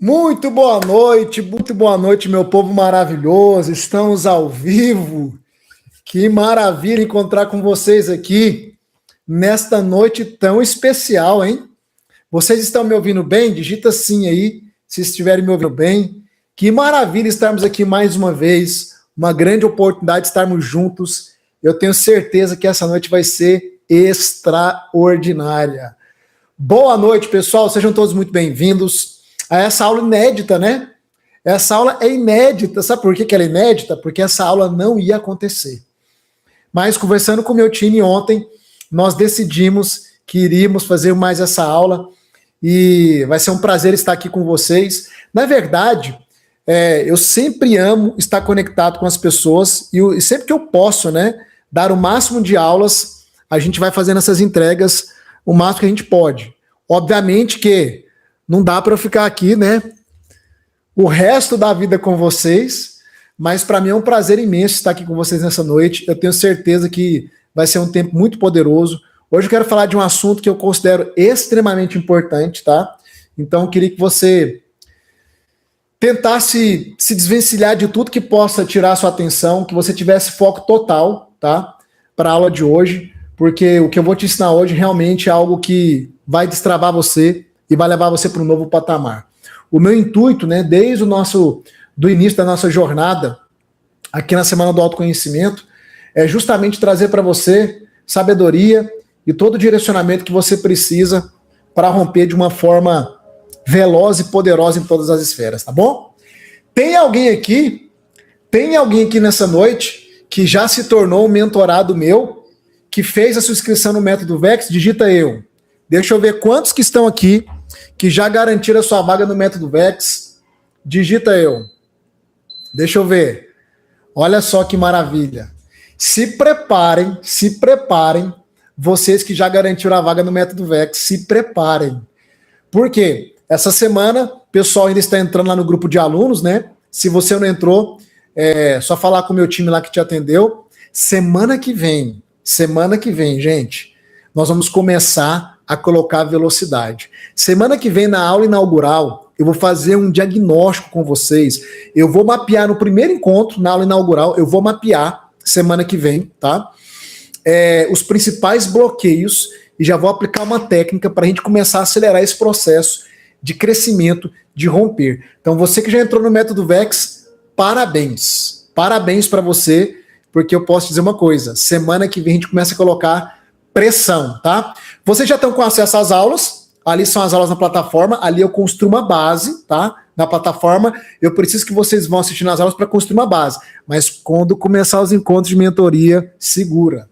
Muito boa noite, meu povo maravilhoso. Estamos ao vivo. Que maravilha encontrar com vocês aqui nesta noite tão especial, hein? Vocês estão me ouvindo bem? Digita sim aí, se estiverem me ouvindo bem. Que maravilha estarmos aqui mais uma vez. Uma grande oportunidade de estarmos juntos. Eu tenho certeza que essa noite vai ser extraordinária. Boa noite, pessoal. Sejam todos muito bem-vindos a essa aula inédita, né? Essa aula é inédita. Sabe por que ela é inédita? Porque essa aula não ia acontecer. Mas conversando com o meu time ontem, nós decidimos que iríamos fazer mais essa aula e vai ser um prazer estar aqui com vocês. Na verdade, eu sempre amo estar conectado com as pessoas e sempre que eu posso, né, dar o máximo de aulas, a gente vai fazendo essas entregas o máximo que a gente pode. Obviamente que não dá para eu ficar aqui, né, o resto da vida com vocês, mas para mim é um prazer imenso estar aqui com vocês nessa noite. Eu tenho certeza que vai ser um tempo muito poderoso. Hoje eu quero falar de um assunto que eu considero extremamente importante, tá? Então eu queria que você tentasse se desvencilhar de tudo que possa tirar a sua atenção, que você tivesse foco total, tá? Para a aula de hoje, porque o que eu vou te ensinar hoje realmente é algo que vai destravar você e vai levar você para um novo patamar. O meu intuito, né, desde do início da nossa jornada aqui na Semana do Autoconhecimento, é justamente trazer para você sabedoria e todo o direcionamento que você precisa para romper de uma forma veloz e poderosa em todas as esferas, tá bom? Tem alguém aqui nessa noite que já se tornou um mentorado meu, que fez a sua inscrição no Método Vex? Digita eu. Deixa eu ver quantos que estão aqui que já garantiram a sua vaga no Método Vex. Digita eu. Deixa eu ver. Olha só que maravilha. Se preparem, vocês que já garantiram a vaga no Método Vex, se preparem. Por quê? Essa semana, o pessoal ainda está entrando lá no grupo de alunos, né? Se você não entrou, é só falar com o meu time lá que te atendeu. Semana que vem, gente, nós vamos começar a colocar velocidade. Semana que vem, na aula inaugural, eu vou fazer um diagnóstico com vocês. Eu vou mapear no primeiro encontro, na aula inaugural, eu vou mapear semana que vem, tá? Os principais bloqueios e já vou aplicar uma técnica para a gente começar a acelerar esse processo de crescimento, de romper. Então, você que já entrou no Método Vex, parabéns. Parabéns para você, porque eu posso dizer uma coisa, semana que vem a gente começa a colocar pressão, tá? Vocês já estão com acesso às aulas, ali são as aulas na plataforma, ali eu construo uma base, tá? Na plataforma, eu preciso que vocês vão assistindo as aulas para construir uma base, mas quando começar os encontros de mentoria, segura.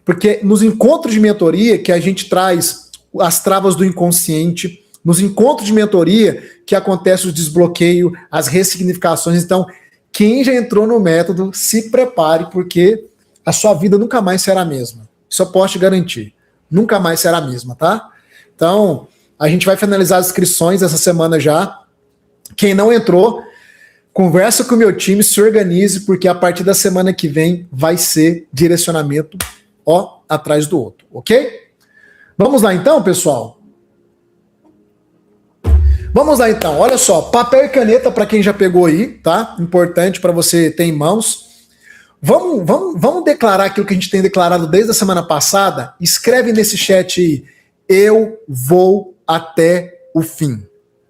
Porque nos encontros de mentoria que a gente traz as travas do inconsciente, nos encontros de mentoria que acontece o desbloqueio, as ressignificações. Então, quem já entrou no método, se prepare, porque a sua vida nunca mais será a mesma. Isso eu posso te garantir. Nunca mais será a mesma, tá? Então, a gente vai finalizar as inscrições essa semana já. Quem não entrou, conversa com o meu time, se organize, porque a partir da semana que vem vai ser direcionamento atrás do outro, ok? Vamos lá então, pessoal? Vamos lá então, olha só, papel e caneta para quem já pegou aí, tá? Importante para você ter em mãos. Vamos declarar aquilo que a gente tem declarado desde a semana passada? Escreve nesse chat aí, eu vou até o fim.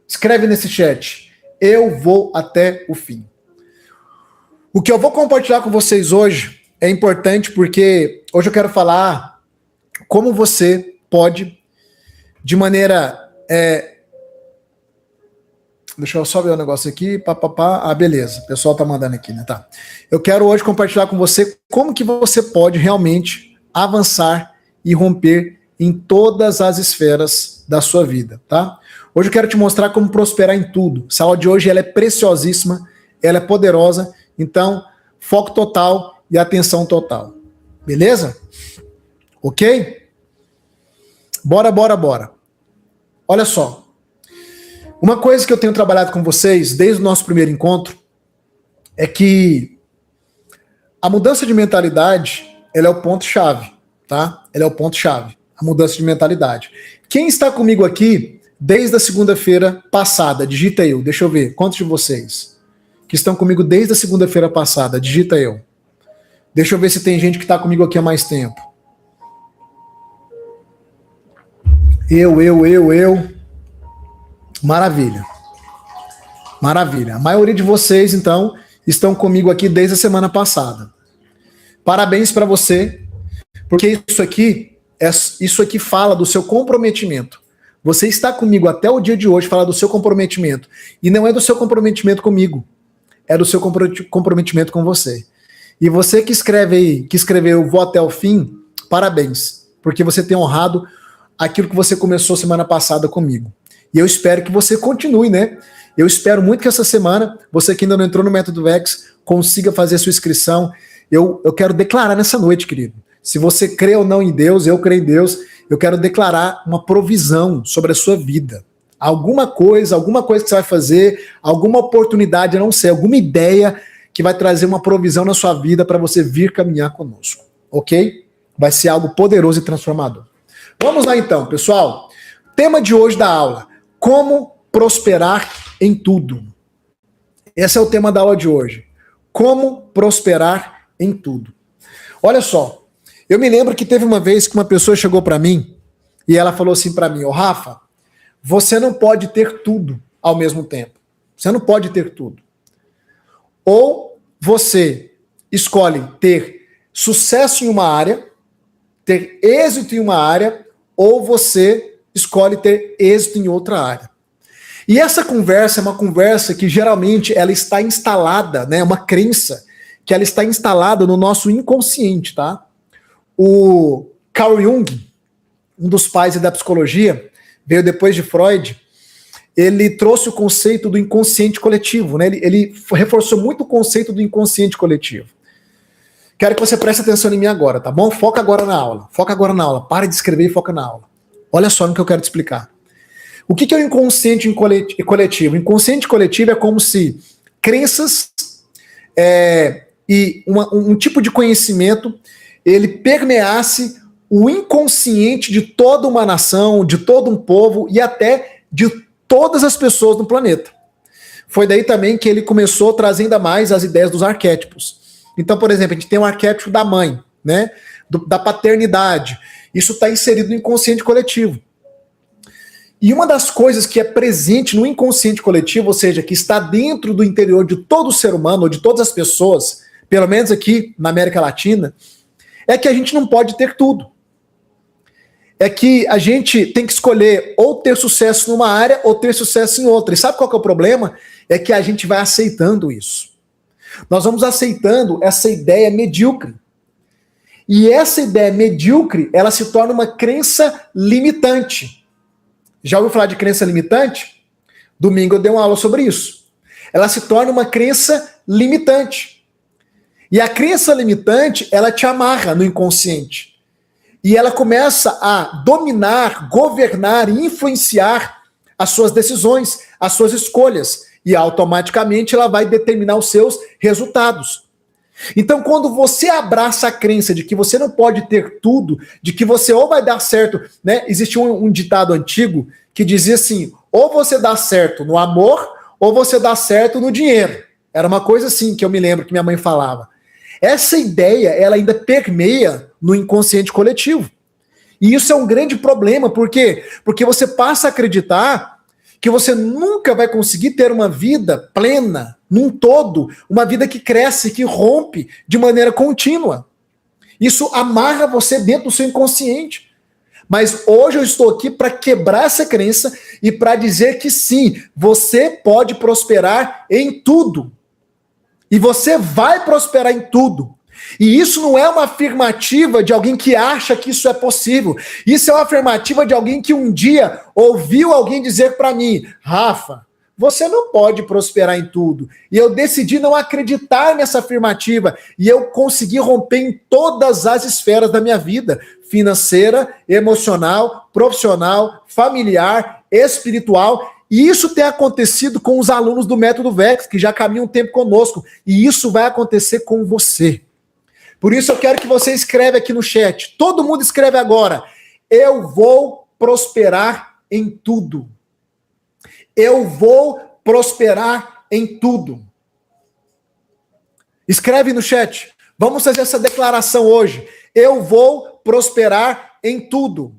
Escreve nesse chat, eu vou até o fim. O que eu vou compartilhar com vocês hoje é importante porque hoje eu quero falar como você pode, de maneira... Deixa eu só ver o negócio aqui. Beleza. O pessoal tá mandando aqui, né? Tá. Eu quero hoje compartilhar com você como que você pode realmente avançar e romper em todas as esferas da sua vida, tá? Hoje eu quero te mostrar como prosperar em tudo. Essa aula de hoje ela é preciosíssima, ela é poderosa, então foco total e atenção total. Beleza? Ok? Bora. Olha só. Uma coisa que eu tenho trabalhado com vocês desde o nosso primeiro encontro é que a mudança de mentalidade, ela é o ponto-chave, tá? Ela é o ponto-chave, a mudança de mentalidade. Quem está comigo aqui desde a segunda-feira passada? Digita eu, deixa eu ver. Quantos de vocês que estão comigo desde a segunda-feira passada? Digita eu. Deixa eu ver se tem gente que está comigo aqui há mais tempo. Eu. Maravilha. Maravilha. A maioria de vocês, então, estão comigo aqui desde a semana passada. Parabéns para você, porque isso aqui fala do seu comprometimento. Você está comigo até o dia de hoje, fala do seu comprometimento. E não é do seu comprometimento comigo, é do seu comprometimento com você. E você que escreve aí, que escreveu vou até o fim, parabéns, porque você tem honrado aquilo que você começou semana passada comigo. E eu espero que você continue, né? Eu espero muito que essa semana, você que ainda não entrou no Método Vex, consiga fazer a sua inscrição. Eu quero declarar nessa noite, querido. Se você crê ou não em Deus, eu creio em Deus, eu quero declarar uma provisão sobre a sua vida. Alguma coisa que você vai fazer, alguma oportunidade, eu não sei, alguma ideia que vai trazer uma provisão na sua vida para você vir caminhar conosco, ok? Vai ser algo poderoso e transformador. Vamos lá então, pessoal. Tema de hoje da aula: como prosperar em tudo. Esse é o tema da aula de hoje. Como prosperar em tudo. Olha só, eu me lembro que teve uma vez que uma pessoa chegou para mim e ela falou assim para mim: ô Rafa, você não pode ter tudo ao mesmo tempo. Você não pode ter tudo. Ou você escolhe ter sucesso em uma área, ter êxito em uma área, ou você escolhe ter êxito em outra área. E essa conversa é uma conversa que geralmente ela está instalada, né? Uma crença que ela está instalada no nosso inconsciente, tá? O Carl Jung, um dos pais da psicologia, veio depois de Freud, ele trouxe o conceito do inconsciente coletivo, né? Ele reforçou muito o conceito do inconsciente coletivo. Quero que você preste atenção em mim agora, tá bom? Foca agora na aula. Foca agora na aula. Para de escrever e foca na aula. Olha só no que eu quero te explicar. O que é o inconsciente coletivo? O inconsciente coletivo é como se crenças e um tipo de conhecimento ele permeasse o inconsciente de toda uma nação, de todo um povo e até de todas as pessoas no planeta. Foi daí também que ele começou trazendo a mais as ideias dos arquétipos. Então, por exemplo, a gente tem um arquétipo da mãe, né? Da paternidade. Isso está inserido no inconsciente coletivo. E uma das coisas que é presente no inconsciente coletivo, ou seja, que está dentro do interior de todo ser humano, ou de todas as pessoas, pelo menos aqui na América Latina, é que a gente não pode ter tudo. É que a gente tem que escolher ou ter sucesso numa área ou ter sucesso em outra. E sabe qual que é o problema? É que a gente vai aceitando isso. Nós vamos aceitando essa ideia medíocre. E essa ideia medíocre, ela se torna uma crença limitante. Já ouviu falar de crença limitante? Domingo eu dei uma aula sobre isso. Ela se torna uma crença limitante. E a crença limitante, ela te amarra no inconsciente. E ela começa a dominar, governar e influenciar as suas decisões, as suas escolhas. E automaticamente ela vai determinar os seus resultados. Então, quando você abraça a crença de que você não pode ter tudo, de que você ou vai dar certo, né? Existia um ditado antigo que dizia assim: ou você dá certo no amor, ou você dá certo no dinheiro. Era uma coisa assim que eu me lembro que minha mãe falava. Essa ideia, ela ainda permeia no inconsciente coletivo. E isso é um grande problema, por quê? Porque você passa a acreditar que você nunca vai conseguir ter uma vida plena, num todo, uma vida que cresce, que rompe de maneira contínua. Isso amarra você dentro do seu inconsciente. Mas hoje eu estou aqui para quebrar essa crença e para dizer que sim, você pode prosperar em tudo. E você vai prosperar em tudo. E isso não é uma afirmativa de alguém que acha que isso é possível. Isso é uma afirmativa de alguém que um dia ouviu alguém dizer para mim: Rafa, você não pode prosperar em tudo. E eu decidi não acreditar nessa afirmativa. E eu consegui romper em todas as esferas da minha vida: financeira, emocional, profissional, familiar, espiritual. E isso tem acontecido com os alunos do Método Vex, que já caminham um tempo conosco. E isso vai acontecer com você. Por isso eu quero que você escreva aqui no chat. Todo mundo escreve agora: eu vou prosperar em tudo. Eu vou prosperar em tudo. Escreve no chat. Vamos fazer essa declaração hoje. Eu vou prosperar em tudo.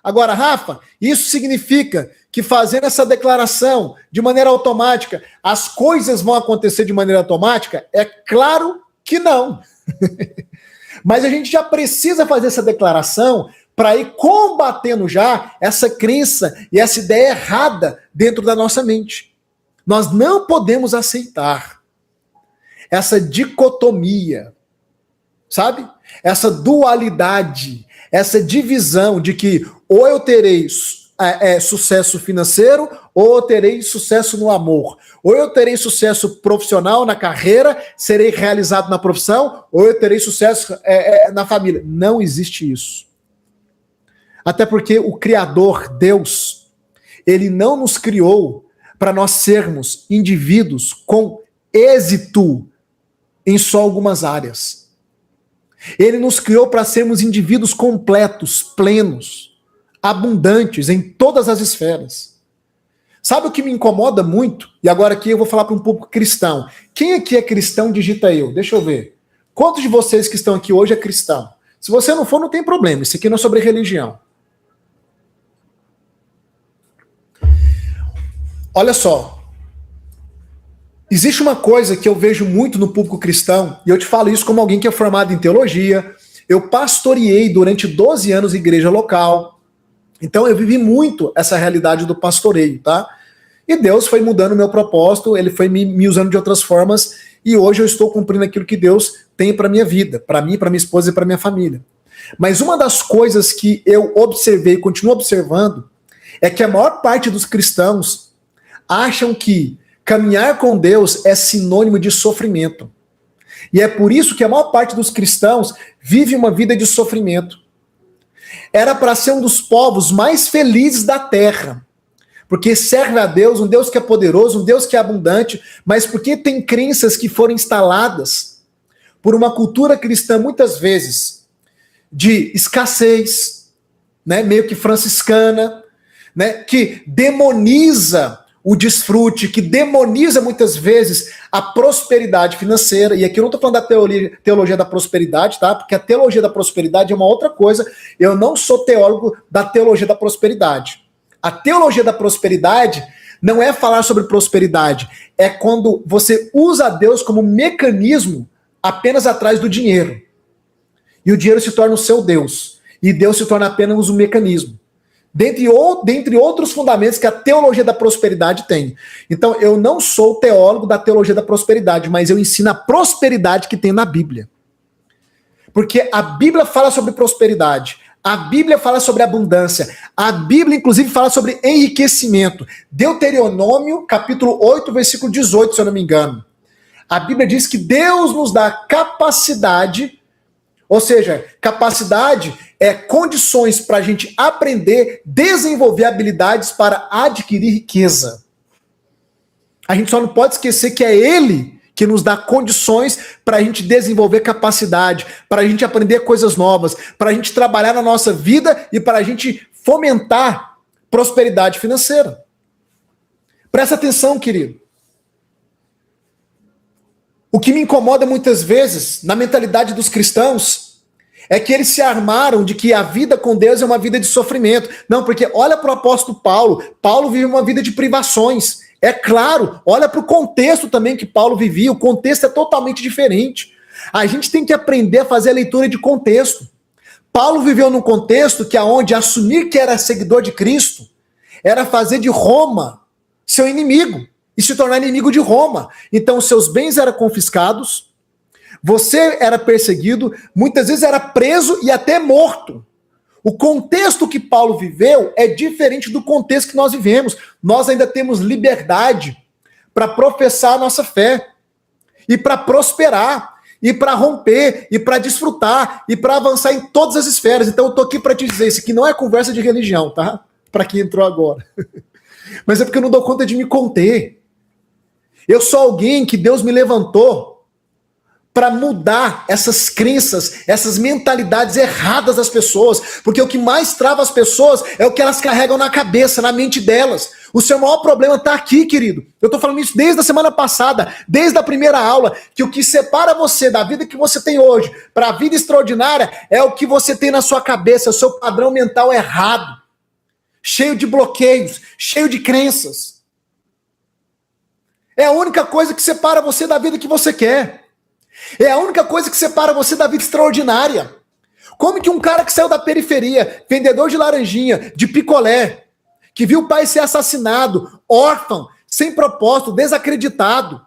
Agora, Rafa, isso significa que fazendo essa declaração de maneira automática, as coisas vão acontecer de maneira automática? É claro que não. Mas a gente já precisa fazer essa declaração para ir combatendo já essa crença e essa ideia errada dentro da nossa mente. Nós não podemos aceitar essa dicotomia, sabe? Essa dualidade, essa divisão de que ou eu terei sucesso financeiro, ou eu terei sucesso no amor. Ou eu terei sucesso profissional na carreira, serei realizado na profissão, ou eu terei sucesso na família. Não existe isso. Até porque o Criador, Deus, ele não nos criou para nós sermos indivíduos com êxito em só algumas áreas. Ele nos criou para sermos indivíduos completos, plenos, abundantes em todas as esferas. Sabe o que me incomoda muito? E agora aqui eu vou falar para um público cristão. Quem aqui é cristão, digita eu. Deixa eu ver. Quantos de vocês que estão aqui hoje é cristão? Se você não for, não tem problema. Isso aqui não é sobre religião. Olha só. Existe uma coisa que eu vejo muito no público cristão, e eu te falo isso como alguém que é formado em teologia. Eu pastoreei durante 12 anos igreja local. Então eu vivi muito essa realidade do pastoreio, tá? E Deus foi mudando o meu propósito, ele foi me usando de outras formas, e hoje eu estou cumprindo aquilo que Deus tem para minha vida, para mim, para minha esposa e para minha família. Mas uma das coisas que eu observei e continuo observando é que a maior parte dos cristãos acham que caminhar com Deus é sinônimo de sofrimento. E é por isso que a maior parte dos cristãos vive uma vida de sofrimento. Era para ser um dos povos mais felizes da terra, porque serve a Deus, um Deus que é poderoso, um Deus que é abundante, mas porque tem crenças que foram instaladas por uma cultura cristã, muitas vezes, de escassez, né, meio que franciscana, né, que demoniza o desfrute, que demoniza muitas vezes a prosperidade financeira. E aqui eu não estou falando da teologia da prosperidade, tá? Porque a teologia da prosperidade é uma outra coisa. Eu não sou teólogo da teologia da prosperidade. A teologia da prosperidade não é falar sobre prosperidade, é quando você usa Deus como mecanismo apenas atrás do dinheiro. E o dinheiro se torna o seu Deus. E Deus se torna apenas um mecanismo. Dentre outros fundamentos que a teologia da prosperidade tem. Então, eu não sou teólogo da teologia da prosperidade, mas eu ensino a prosperidade que tem na Bíblia. Porque a Bíblia fala sobre prosperidade, a Bíblia fala sobre abundância, a Bíblia, inclusive, fala sobre enriquecimento. Deuteronômio, capítulo 8, versículo 18, se eu não me engano. A Bíblia diz que Deus nos dá capacidade, ou seja, capacidade é condições para a gente aprender, desenvolver habilidades para adquirir riqueza. A gente só não pode esquecer que é Ele que nos dá condições para a gente desenvolver capacidade, para a gente aprender coisas novas, para a gente trabalhar na nossa vida e para a gente fomentar prosperidade financeira. Presta atenção, querido. O que me incomoda muitas vezes na mentalidade dos cristãos é que eles se armaram de que a vida com Deus é uma vida de sofrimento. Não, porque olha para o apóstolo Paulo. Paulo vive uma vida de privações. É claro, olha para o contexto também que Paulo vivia. O contexto é totalmente diferente. A gente tem que aprender a fazer a leitura de contexto. Paulo viveu num contexto que aonde assumir que era seguidor de Cristo era fazer de Roma seu inimigo e se tornar inimigo de Roma. Então seus bens eram confiscados, você era perseguido, muitas vezes era preso e até morto. O contexto que Paulo viveu é diferente do contexto que nós vivemos. Nós ainda temos liberdade para professar a nossa fé, e para prosperar, e para romper, e para desfrutar, e para avançar em todas as esferas. Então eu estou aqui para te dizer, isso aqui não é conversa de religião, tá? Para quem entrou agora. Mas é porque eu não dou conta de me conter. Eu sou alguém que Deus me levantou para mudar essas crenças, essas mentalidades erradas das pessoas, porque o que mais trava as pessoas é o que elas carregam na cabeça, na mente delas. O seu maior problema está aqui, querido. Eu estou falando isso desde a semana passada, desde a primeira aula, que o que separa você da vida que você tem hoje para a vida extraordinária é o que você tem na sua cabeça, o seu padrão mental errado, cheio de bloqueios, cheio de crenças. É a única coisa que separa você da vida que você quer. É a única coisa que separa você da vida extraordinária. Como que um cara que saiu da periferia, vendedor de laranjinha, de picolé, que viu o pai ser assassinado, órfão, sem propósito, desacreditado,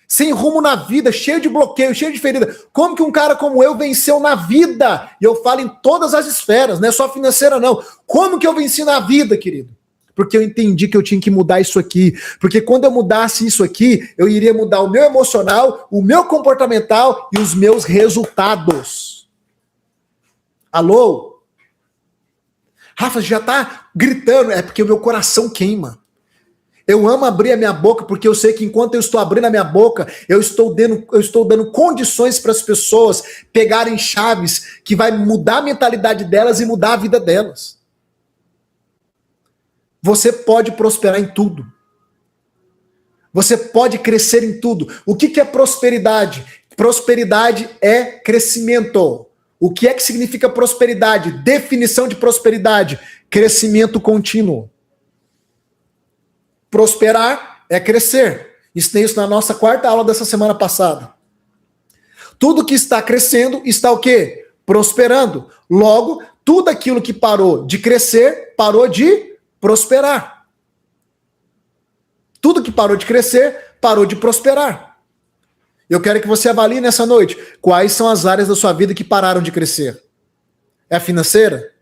sem rumo na vida, cheio de bloqueio, cheio de ferida, como que um cara como eu venceu na vida? E eu falo em todas as esferas, não é só financeira não. Como que eu venci na vida, querido? Porque eu entendi que eu tinha que mudar isso aqui. Porque quando eu mudasse isso aqui, eu iria mudar o meu emocional, o meu comportamental e os meus resultados. Alô? Rafa, já tá gritando. É porque o meu coração queima. Eu amo abrir a minha boca porque eu sei que enquanto eu estou abrindo a minha boca, eu estou dando condições para as pessoas pegarem chaves que vai mudar a mentalidade delas e mudar a vida delas. Você pode prosperar em tudo. Você pode crescer em tudo. O que é prosperidade? Prosperidade é crescimento. O que é que significa prosperidade? Definição de prosperidade: crescimento contínuo. Prosperar é crescer. Ensinei isso na nossa quarta aula dessa semana passada. Tudo que está crescendo está o quê? Prosperando. Logo, tudo aquilo que parou de crescer, parou de prosperar. Tudo que parou de crescer, parou de prosperar. Eu quero que você avalie nessa noite quais são as áreas da sua vida que pararam de crescer. É a financeira?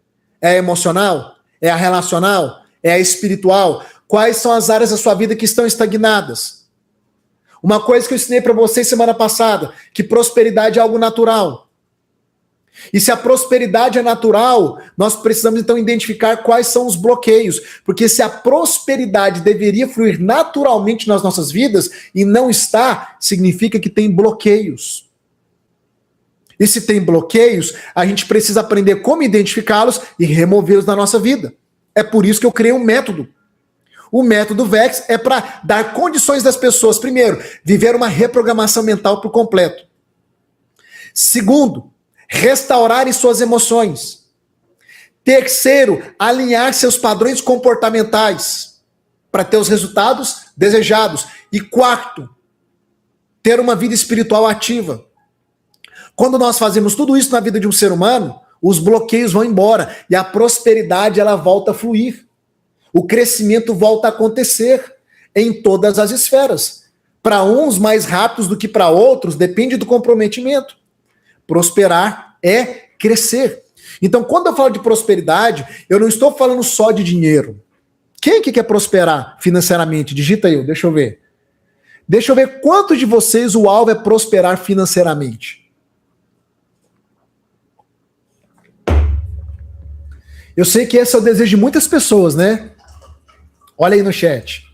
É a emocional? É a relacional? É a espiritual? Quais são as áreas da sua vida que estão estagnadas? Uma coisa que eu ensinei para vocês semana passada, que prosperidade é algo natural. E se a prosperidade é natural, nós precisamos então identificar quais são os bloqueios. Porque se a prosperidade deveria fluir naturalmente nas nossas vidas e não está, significa que tem bloqueios. E se tem bloqueios, a gente precisa aprender como identificá-los e removê-los da nossa vida. É por isso que eu criei um método. O método VEX é para dar condições das pessoas, primeiro, viver uma reprogramação mental por completo. Segundo, restaurarem suas emoções. Terceiro, alinhar seus padrões comportamentais para ter os resultados desejados. E quarto, ter uma vida espiritual ativa. Quando nós fazemos tudo isso na vida de um ser humano, os bloqueios vão embora e a prosperidade ela volta a fluir. O crescimento volta a acontecer em todas as esferas. Para uns mais rápidos do que para outros, depende do comprometimento. Prosperar é crescer. Então, quando eu falo de prosperidade, eu não estou falando só de dinheiro. Quem que quer prosperar financeiramente? Digita aí, deixa eu ver. Deixa eu ver quantos de vocês o alvo é prosperar financeiramente. Eu sei que esse é o desejo de muitas pessoas, né? Olha aí no chat.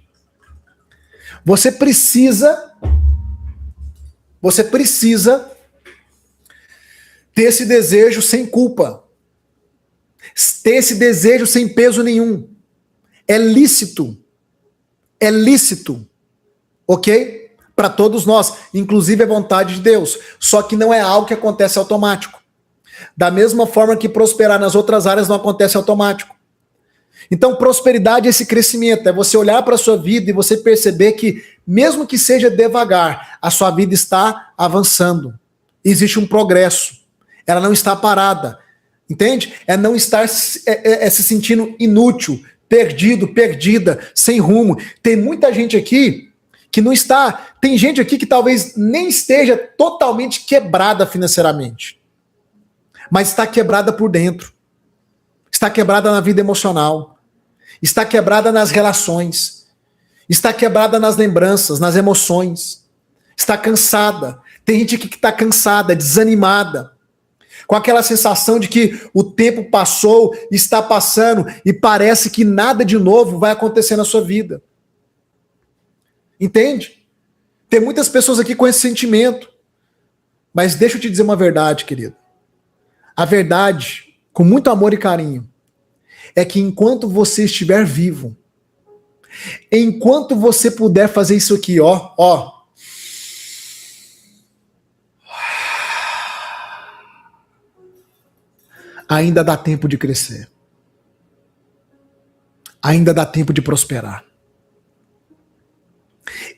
Você precisa ter esse desejo sem culpa. Ter esse desejo sem peso nenhum. É lícito. É lícito. Ok? Para todos nós. Inclusive é vontade de Deus. Só que não é algo que acontece automático. Da mesma forma que prosperar nas outras áreas não acontece automático. Então, prosperidade é esse crescimento. É você olhar para a sua vida e você perceber que, mesmo que seja devagar, a sua vida está avançando. Existe um progresso. Ela não está parada, entende? É não estar se sentindo inútil, perdido, perdida, sem rumo. Tem muita gente aqui que não está... Tem gente aqui que talvez nem esteja totalmente quebrada financeiramente, mas está quebrada por dentro. Está quebrada na vida emocional. Está quebrada nas relações. Está quebrada nas lembranças, nas emoções. Está cansada. Tem gente aqui que está cansada, desanimada, com aquela sensação de que o tempo passou, está passando e parece que nada de novo vai acontecer na sua vida. Entende? Tem muitas pessoas aqui com esse sentimento. Mas deixa eu te dizer uma verdade, querido. A verdade, com muito amor e carinho, é que enquanto você estiver vivo, Enquanto você puder fazer isso aqui, ó. Ainda dá tempo de crescer. Ainda dá tempo de prosperar.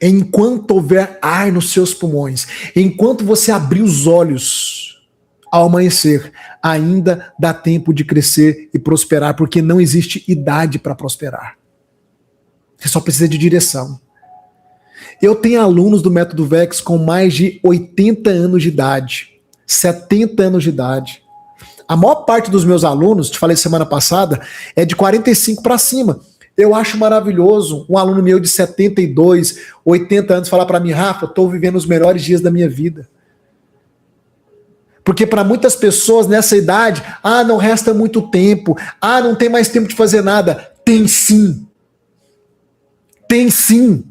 Enquanto houver ar nos seus pulmões, enquanto você abrir os olhos ao amanhecer, ainda dá tempo de crescer e prosperar, porque não existe idade para prosperar. Você só precisa de direção. Eu tenho alunos do Método Vex com mais de 80 anos de idade, 70 anos de idade. A maior parte dos meus alunos, te falei semana passada, é de 45 para cima. Eu acho maravilhoso um aluno meu de 72, 80 anos falar para mim, Rafa, estou vivendo os melhores dias da minha vida. Porque para muitas pessoas nessa idade, não resta muito tempo, não tem mais tempo de fazer nada. Tem sim. Tem sim.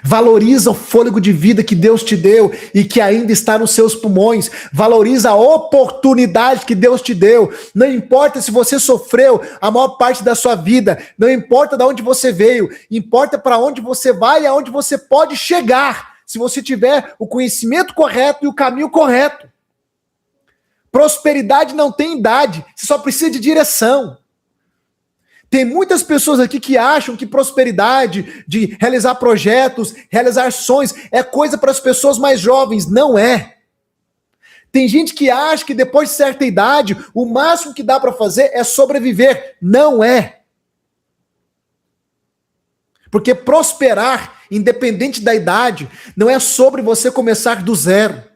Valoriza o fôlego de vida que Deus te deu e que ainda está nos seus pulmões. Valoriza a oportunidade que Deus te deu. Não importa se você sofreu a maior parte da sua vida, não importa de onde você veio, importa para onde você vai e aonde você pode chegar, se você tiver o conhecimento correto e o caminho correto. Prosperidade não tem idade, você só precisa de direção. Tem muitas pessoas aqui que acham que prosperidade, de realizar projetos, realizar sonhos, é coisa para as pessoas mais jovens. Não é. Tem gente que acha que depois de certa idade, o máximo que dá para fazer é sobreviver. Não é. Porque prosperar, independente da idade, não é sobre você começar do zero.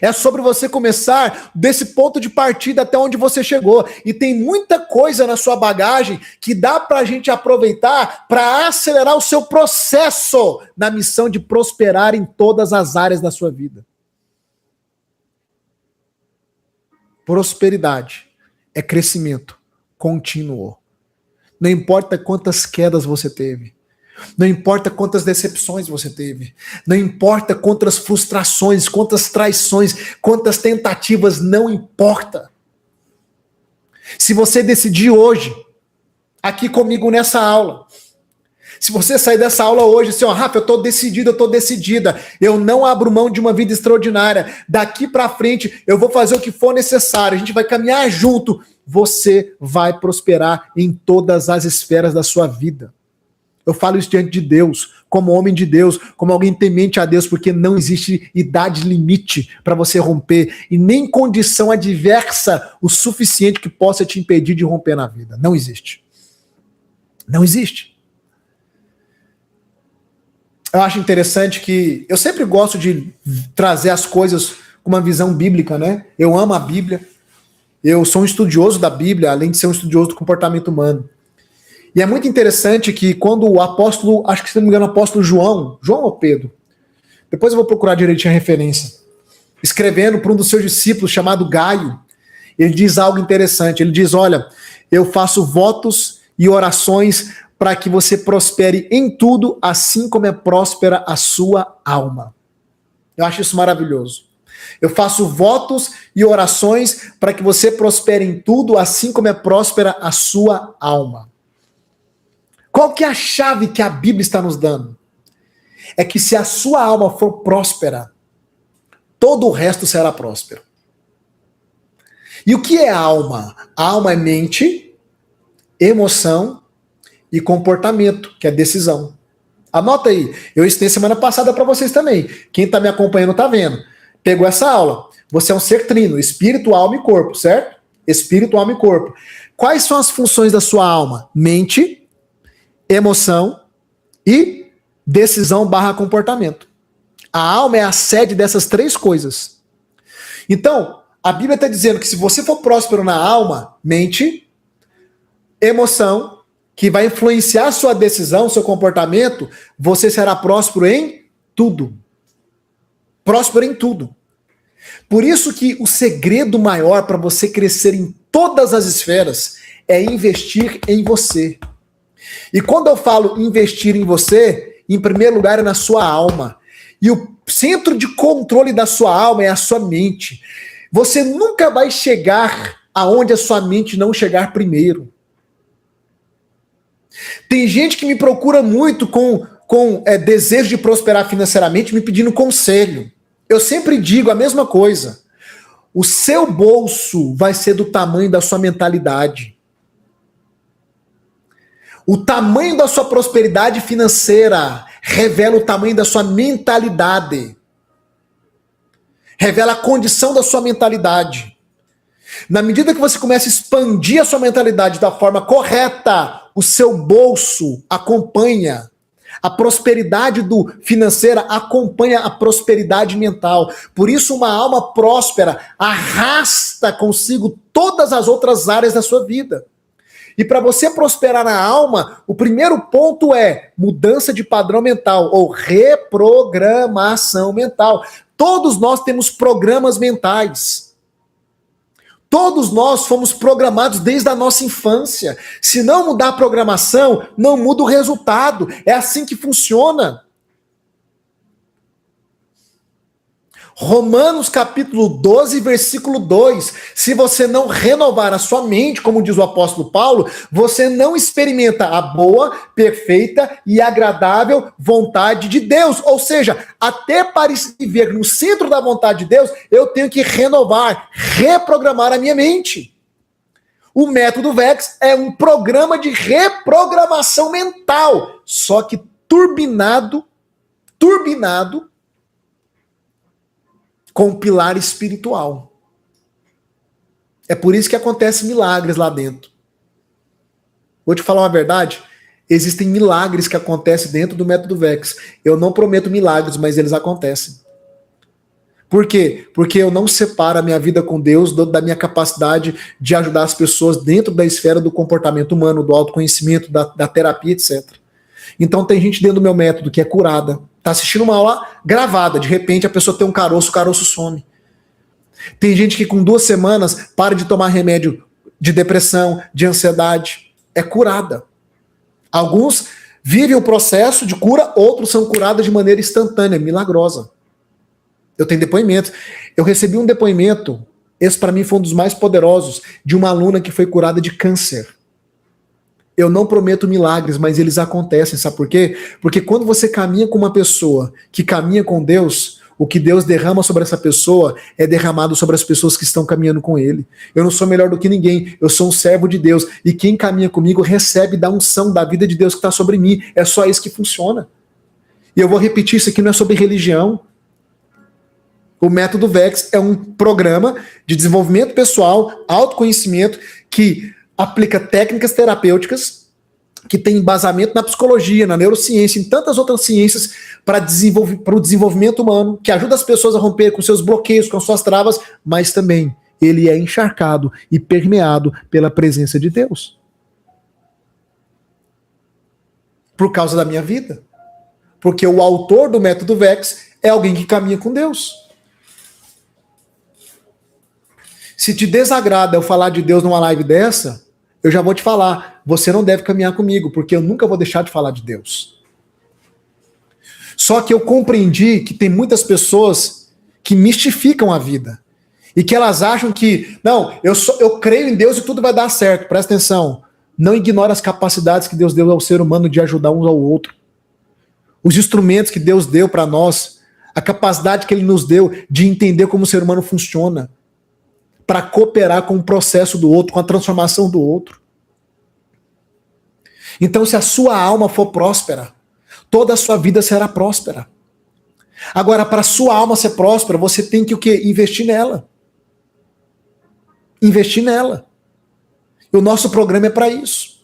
É sobre você começar desse ponto de partida até onde você chegou. E tem muita coisa na sua bagagem que dá pra gente aproveitar para acelerar o seu processo na missão de prosperar em todas as áreas da sua vida. Prosperidade é crescimento contínuo. Não importa quantas quedas você teve. Não importa quantas decepções você teve, não importa quantas frustrações, quantas traições, quantas tentativas, não importa. Se você decidir hoje, aqui comigo nessa aula, se você sair dessa aula hoje, assim, Rafa, eu estou decidido, eu estou decidida, eu não abro mão de uma vida extraordinária, daqui para frente eu vou fazer o que for necessário, a gente vai caminhar junto, você vai prosperar em todas as esferas da sua vida. Eu falo isso diante de Deus, como homem de Deus, como alguém temente a Deus, porque não existe idade limite para você romper e nem condição adversa o suficiente que possa te impedir de romper na vida. Não existe. Não existe. Eu acho interessante que eu sempre gosto de trazer as coisas com uma visão bíblica, né? Eu amo a Bíblia. Eu sou um estudioso da Bíblia, além de ser um estudioso do comportamento humano. E é muito interessante que quando o apóstolo, acho que se não me engano, o apóstolo João ou Pedro, depois eu vou procurar direitinho a referência, escrevendo para um dos seus discípulos chamado Gaio, ele diz algo interessante, ele diz, olha, eu faço votos e orações para que você prospere em tudo, assim como é próspera a sua alma. Eu acho isso maravilhoso. Eu faço votos e orações para que você prospere em tudo, assim como é próspera a sua alma. Qual que é a chave que a Bíblia está nos dando? É que se a sua alma for próspera, todo o resto será próspero. E o que é alma? A alma é mente, emoção e comportamento, que é decisão. Anota aí, eu ensinei semana passada para vocês também. Quem está me acompanhando está vendo. Pegou essa aula. Você é um ser trino, espírito, alma e corpo, certo? Espírito, alma e corpo. Quais são as funções da sua alma? Mente, emoção e decisão / comportamento. A alma é a sede dessas três coisas. Então, a Bíblia está dizendo que se você for próspero na alma, mente, emoção, que vai influenciar a sua decisão, seu comportamento, você será próspero em tudo. Próspero em tudo. Por isso que o segredo maior para você crescer em todas as esferas é investir em você. E quando eu falo investir em você, em primeiro lugar é na sua alma. E o centro de controle da sua alma é a sua mente. Você nunca vai chegar aonde a sua mente não chegar primeiro. Tem gente que me procura muito com desejo de prosperar financeiramente, me pedindo conselho. Eu sempre digo a mesma coisa. O seu bolso vai ser do tamanho da sua mentalidade. O tamanho da sua prosperidade financeira revela o tamanho da sua mentalidade. Revela a condição da sua mentalidade. Na medida que você começa a expandir a sua mentalidade da forma correta, o seu bolso acompanha. A prosperidade financeira acompanha a prosperidade mental. Por isso, uma alma próspera arrasta consigo todas as outras áreas da sua vida. E para você prosperar na alma, o primeiro ponto é mudança de padrão mental ou reprogramação mental. Todos nós temos programas mentais. Todos nós fomos programados desde a nossa infância. Se não mudar a programação, não muda o resultado. É assim que funciona. Romanos capítulo 12, versículo 2. Se você não renovar a sua mente, como diz o apóstolo Paulo, você não experimenta a boa, perfeita e agradável vontade de Deus. Ou seja, até para viver no centro da vontade de Deus, eu tenho que renovar, reprogramar a minha mente. O método VEX é um programa de reprogramação mental, só que turbinado com um pilar espiritual. É por isso que acontecem milagres lá dentro. Vou te falar uma verdade, existem milagres que acontecem dentro do método VEX. Eu não prometo milagres, mas eles acontecem. Por quê? Porque eu não separo a minha vida com Deus da minha capacidade de ajudar as pessoas dentro da esfera do comportamento humano, do autoconhecimento, da terapia, etc. Então tem gente dentro do meu método que é curada, tá assistindo uma aula gravada, de repente a pessoa tem um caroço, o caroço some. Tem gente que com 2 semanas para de tomar remédio de depressão, de ansiedade, é curada. Alguns vivem o processo de cura, outros são curados de maneira instantânea, milagrosa. Eu tenho depoimentos. Eu recebi um depoimento, esse para mim foi um dos mais poderosos, de uma aluna que foi curada de câncer. Eu não prometo milagres, mas eles acontecem, sabe por quê? Porque quando você caminha com uma pessoa que caminha com Deus, o que Deus derrama sobre essa pessoa é derramado sobre as pessoas que estão caminhando com Ele. Eu não sou melhor do que ninguém, eu sou um servo de Deus, e quem caminha comigo recebe da unção da vida de Deus que está sobre mim. É só isso que funciona. E eu vou repetir, isso aqui não é sobre religião. O método VEX é um programa de desenvolvimento pessoal, autoconhecimento, que aplica técnicas terapêuticas, que tem embasamento na psicologia, na neurociência, em tantas outras ciências para o desenvolvimento humano, que ajuda as pessoas a romper com seus bloqueios, com suas travas, mas também ele é encharcado e permeado pela presença de Deus. Por causa da minha vida. Porque o autor do método VEX é alguém que caminha com Deus. Se te desagrada eu falar de Deus numa live dessa, eu já vou te falar, você não deve caminhar comigo, porque eu nunca vou deixar de falar de Deus. Só que eu compreendi que tem muitas pessoas que mistificam a vida. E que elas acham que, não, eu creio em Deus e tudo vai dar certo. Presta atenção, não ignore as capacidades que Deus deu ao ser humano de ajudar uns ao outro. Os instrumentos que Deus deu para nós, a capacidade que Ele nos deu de entender como o ser humano funciona, para cooperar com o processo do outro, com a transformação do outro. Então, se a sua alma for próspera, toda a sua vida será próspera. Agora, para a sua alma ser próspera, você tem que o quê? Investir nela. Investir nela. E o nosso programa é para isso.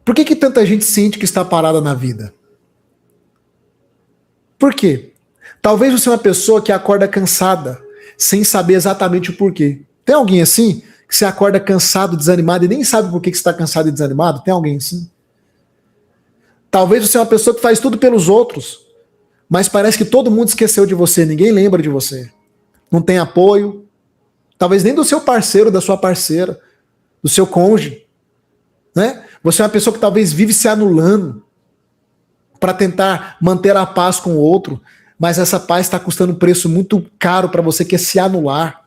Por que tanta gente sente que está parada na vida? Por quê? Talvez você é uma pessoa que acorda cansada, sem saber exatamente o porquê. Tem alguém assim? Que você acorda cansado, desanimado e nem sabe por que você está cansado e desanimado? Tem alguém assim? Talvez você é uma pessoa que faz tudo pelos outros, mas parece que todo mundo esqueceu de você, ninguém lembra de você. Não tem apoio, talvez nem do seu parceiro, da sua parceira, do seu cônjuge. Né? Você é uma pessoa que talvez vive se anulando para tentar manter a paz com o outro, mas essa paz está custando um preço muito caro para você, que é se anular.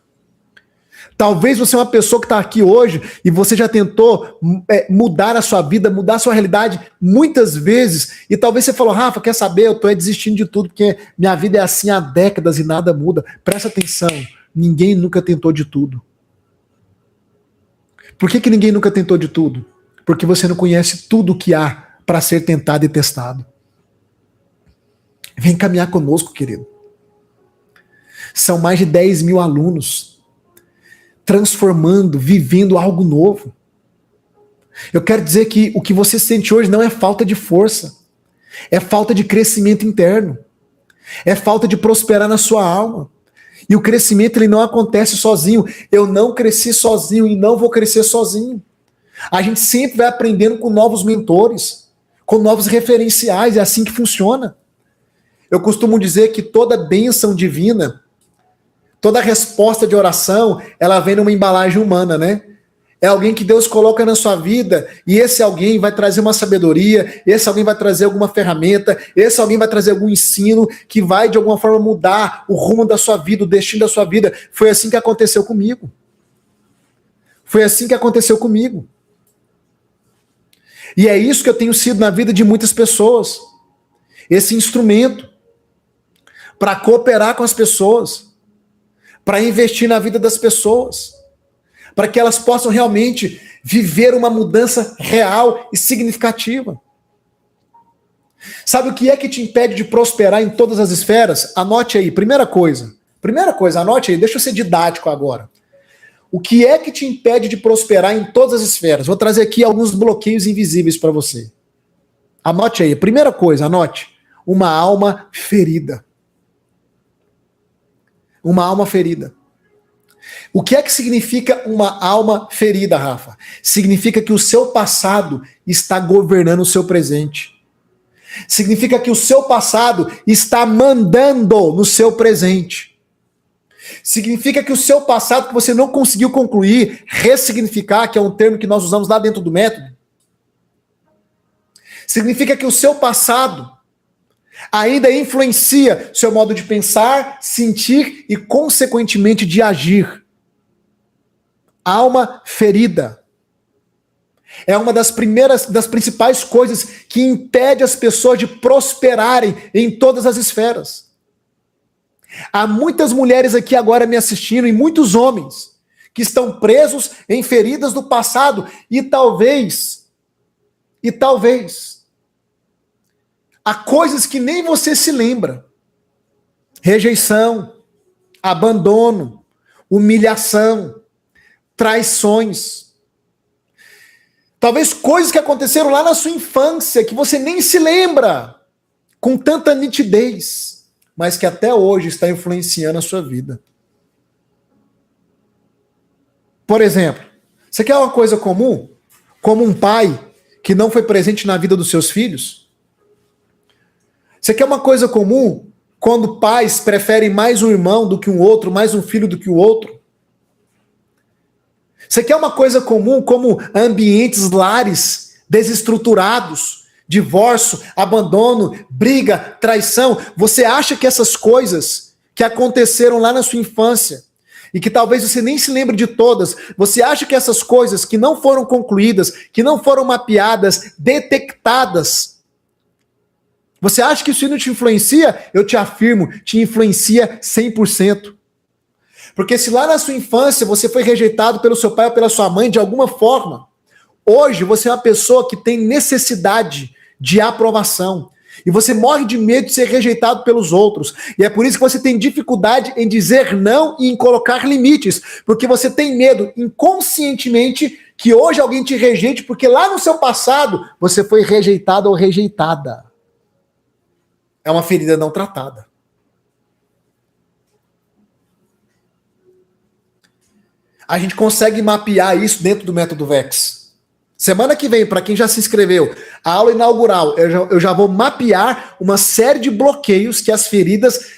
Talvez você é uma pessoa que está aqui hoje e você já tentou mudar a sua vida, mudar a sua realidade muitas vezes. E talvez você falou, Rafa, quer saber? Eu estou desistindo de tudo porque minha vida é assim há décadas e nada muda. Presta atenção, ninguém nunca tentou de tudo. Por que ninguém nunca tentou de tudo? Porque você não conhece tudo que há para ser tentado e testado. Vem caminhar conosco, querido. São mais de 10 mil alunos transformando, vivendo algo novo. Eu quero dizer que o que você sente hoje não é falta de força, é falta de crescimento interno, é falta de prosperar na sua alma. E o crescimento ele não acontece sozinho. Eu não cresci sozinho e não vou crescer sozinho. A gente sempre vai aprendendo com novos mentores, com novos referenciais, é assim que funciona. Eu costumo dizer que toda bênção divina, toda resposta de oração, ela vem numa embalagem humana, né? É alguém que Deus coloca na sua vida e esse alguém vai trazer uma sabedoria, esse alguém vai trazer alguma ferramenta, esse alguém vai trazer algum ensino que vai de alguma forma mudar o rumo da sua vida, o destino da sua vida. Foi assim que aconteceu comigo. Foi assim que aconteceu comigo. E é isso que eu tenho sido na vida de muitas pessoas. Esse instrumento para cooperar com as pessoas, para investir na vida das pessoas, para que elas possam realmente viver uma mudança real e significativa. Sabe o que é que te impede de prosperar em todas as esferas? Anote aí, primeira coisa, anote aí, deixa eu ser didático agora. O que é que te impede de prosperar em todas as esferas? Vou trazer aqui alguns bloqueios invisíveis para você. Anote aí, primeira coisa, anote, uma alma ferida. Uma alma ferida. O que é que significa uma alma ferida, Rafa? Significa que o seu passado está governando o seu presente. Significa que o seu passado está mandando no seu presente. Significa que o seu passado que você não conseguiu concluir, ressignificar, que é um termo que nós usamos lá dentro do método. Significa que o seu passado ainda influencia seu modo de pensar, sentir e, consequentemente, de agir. Alma ferida. É uma das principais coisas que impede as pessoas de prosperarem em todas as esferas. Há muitas mulheres aqui agora me assistindo e muitos homens que estão presos em feridas do passado e talvez há coisas que nem você se lembra. Rejeição, abandono, humilhação, traições. Talvez coisas que aconteceram lá na sua infância, que você nem se lembra com tanta nitidez, mas que até hoje está influenciando a sua vida. Por exemplo, você quer uma coisa comum? Como um pai que não foi presente na vida dos seus filhos? Você quer uma coisa comum quando pais preferem mais um irmão do que um outro, mais um filho do que o outro? Você quer uma coisa comum como ambientes, lares desestruturados, divórcio, abandono, briga, traição? Você acha que essas coisas que aconteceram lá na sua infância e que talvez você nem se lembre de todas, você acha que essas coisas que não foram concluídas, que não foram mapeadas, detectadas, você acha que isso não te influencia? Eu te afirmo, te influencia 100%. Porque se lá na sua infância você foi rejeitado pelo seu pai ou pela sua mãe de alguma forma, hoje você é uma pessoa que tem necessidade de aprovação. E você morre de medo de ser rejeitado pelos outros. E é por isso que você tem dificuldade em dizer não e em colocar limites. Porque você tem medo inconscientemente que hoje alguém te rejeite, porque lá no seu passado você foi rejeitado ou rejeitada. É uma ferida não tratada. A gente consegue mapear isso dentro do método VEX. Semana que vem, para quem já se inscreveu, a aula inaugural, eu já vou mapear uma série de bloqueios que as feridas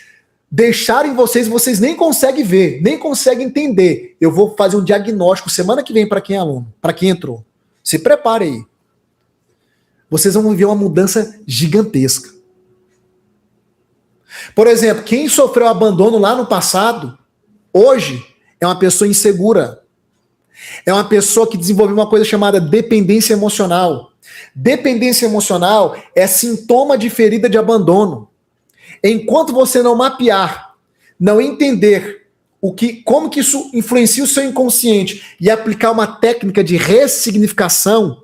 deixaram em vocês nem conseguem ver, nem conseguem entender. Eu vou fazer um diagnóstico semana que vem para quem é aluno, para quem entrou. Se prepare aí. Vocês vão viver uma mudança gigantesca. Por exemplo, quem sofreu abandono lá no passado, hoje, é uma pessoa insegura. É uma pessoa que desenvolveu uma coisa chamada dependência emocional. Dependência emocional é sintoma de ferida de abandono. Enquanto você não mapear, não entender como que isso influencia o seu inconsciente e aplicar uma técnica de ressignificação,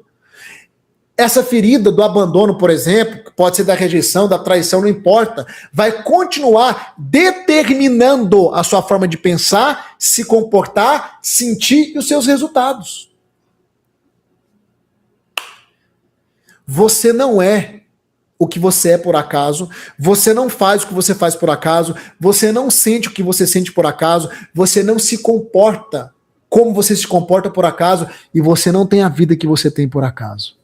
essa ferida do abandono, por exemplo, que pode ser da rejeição, da traição, não importa, vai continuar determinando a sua forma de pensar, se comportar, sentir e os seus resultados. Você não é o que você é por acaso, você não faz o que você faz por acaso, você não sente o que você sente por acaso, você não se comporta como você se comporta por acaso e você não tem a vida que você tem por acaso.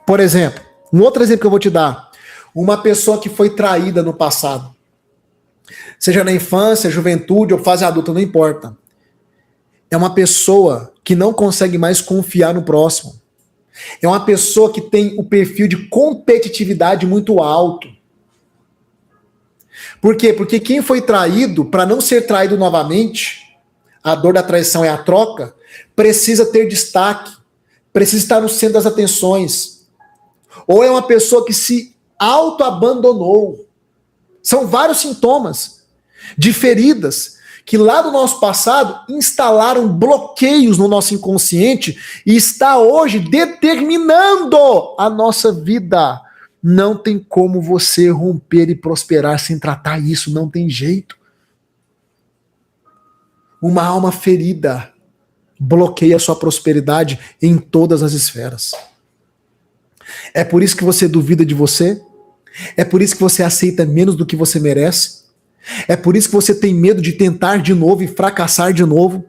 Por exemplo, um outro exemplo que eu vou te dar, uma pessoa que foi traída no passado, seja na infância, juventude ou fase adulta, não importa. É uma pessoa que não consegue mais confiar no próximo. É uma pessoa que tem o perfil de competitividade muito alto. Por quê? Porque quem foi traído, para não ser traído novamente, a dor da traição é a troca, precisa ter destaque, precisa estar no centro das atenções. Ou é uma pessoa que se autoabandonou. São vários sintomas de feridas que lá do nosso passado instalaram bloqueios no nosso inconsciente e está hoje determinando a nossa vida. Não tem como você romper e prosperar sem tratar isso, não tem jeito. Uma alma ferida bloqueia a sua prosperidade em todas as esferas. É por isso que você duvida de você? É por isso que você aceita menos do que você merece? É por isso que você tem medo de tentar de novo e fracassar de novo?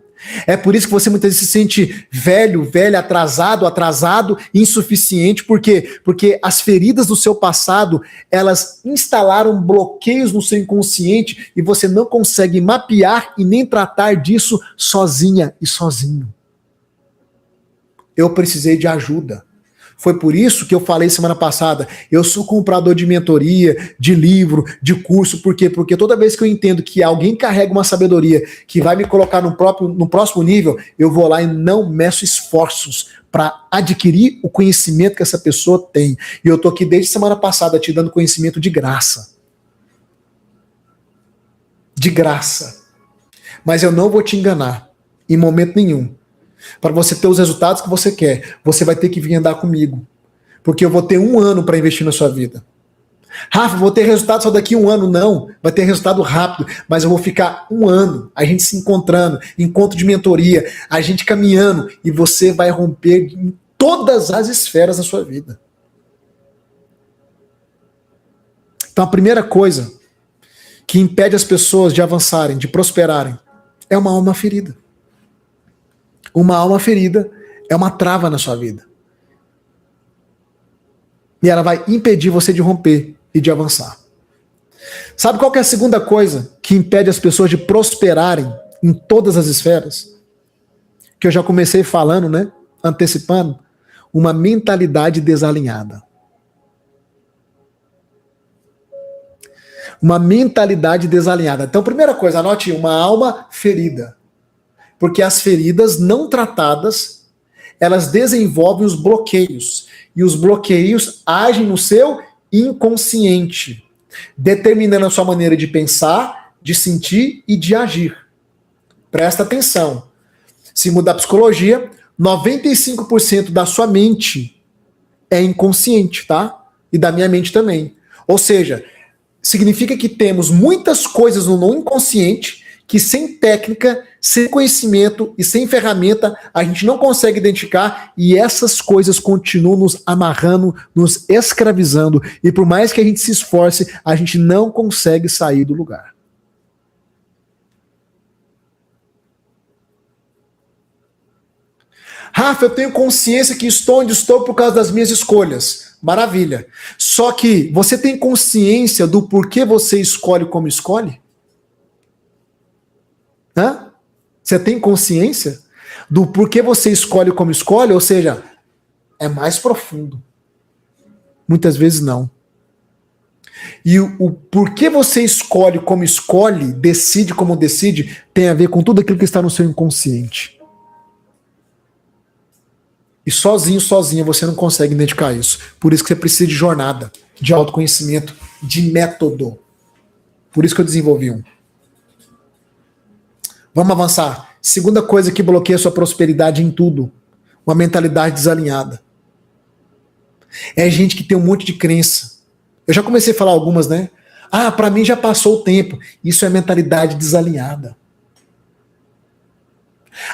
É por isso que você muitas vezes se sente velho, velha, atrasado, insuficiente. Por quê? Porque as feridas do seu passado, elas instalaram bloqueios no seu inconsciente e você não consegue mapear e nem tratar disso sozinha e sozinho. Eu precisei de ajuda. Foi por isso que eu falei semana passada, eu sou comprador de mentoria, de livro, de curso, por quê? Porque toda vez que eu entendo que alguém carrega uma sabedoria que vai me colocar no próximo nível, eu vou lá e não meço esforços para adquirir o conhecimento que essa pessoa tem. E eu tô aqui desde semana passada te dando conhecimento de graça. De graça. Mas eu não vou te enganar, em momento nenhum. Para você ter os resultados que você quer, você vai ter que vir andar comigo. Porque eu vou ter 1 ano para investir na sua vida. Rafa, vou ter resultado só daqui 1 ano. Não, vai ter resultado rápido. Mas eu vou ficar 1 ano, a gente se encontrando, encontro de mentoria, a gente caminhando, e você vai romper em todas as esferas da sua vida. Então a primeira coisa que impede as pessoas de avançarem, de prosperarem, é uma alma ferida. Uma alma ferida é uma trava na sua vida. E ela vai impedir você de romper e de avançar. Sabe qual que é a segunda coisa que impede as pessoas de prosperarem em todas as esferas? Que eu já comecei falando, né? Antecipando. Uma mentalidade desalinhada. Uma mentalidade desalinhada. Então, primeira coisa, anote uma alma ferida. Porque as feridas não tratadas, elas desenvolvem os bloqueios. E os bloqueios agem no seu inconsciente, determinando a sua maneira de pensar, de sentir e de agir. Presta atenção. Se mudar a psicologia, 95% da sua mente é inconsciente, tá? E da minha mente também. Ou seja, significa que temos muitas coisas no não inconsciente que sem técnica, sem conhecimento e sem ferramenta, a gente não consegue identificar, e essas coisas continuam nos amarrando, nos escravizando, e por mais que a gente se esforce, a gente não consegue sair do lugar. Rafa, eu tenho consciência que estou onde estou por causa das minhas escolhas. Maravilha. Só que você tem consciência do porquê você escolhe como escolhe? Hã? Você tem consciência do porquê você escolhe como escolhe? Ou seja, é mais profundo. Muitas vezes não. E o porquê você escolhe como escolhe, decide como decide, tem a ver com tudo aquilo que está no seu inconsciente. E sozinho você não consegue identificar isso. Por isso que você precisa de jornada, de autoconhecimento, de método. Por isso que eu desenvolvi um. Vamos avançar. Segunda coisa que bloqueia a sua prosperidade em tudo. Uma mentalidade desalinhada. É gente que tem um monte de crença. Eu já comecei a falar algumas, né? Ah, pra mim já passou o tempo. Isso é mentalidade desalinhada.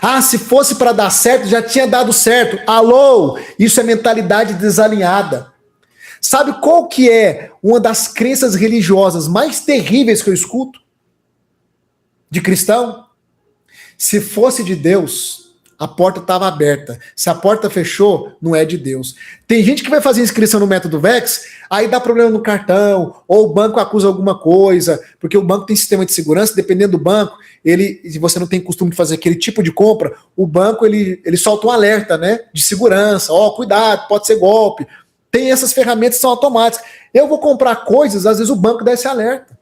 Ah, se fosse para dar certo, já tinha dado certo. Alô, isso é mentalidade desalinhada. Sabe qual que é uma das crenças religiosas mais terríveis que eu escuto? De cristão? Se fosse de Deus, a porta estava aberta. Se a porta fechou, não é de Deus. Tem gente que vai fazer inscrição no método VEX, aí dá problema no cartão, ou o banco acusa alguma coisa, porque o banco tem sistema de segurança, dependendo do banco, se você não tem costume de fazer aquele tipo de compra, o banco ele solta um alerta, né, de segurança, cuidado, pode ser golpe. Tem essas ferramentas que são automáticas. Eu vou comprar coisas, às vezes o banco dá esse alerta.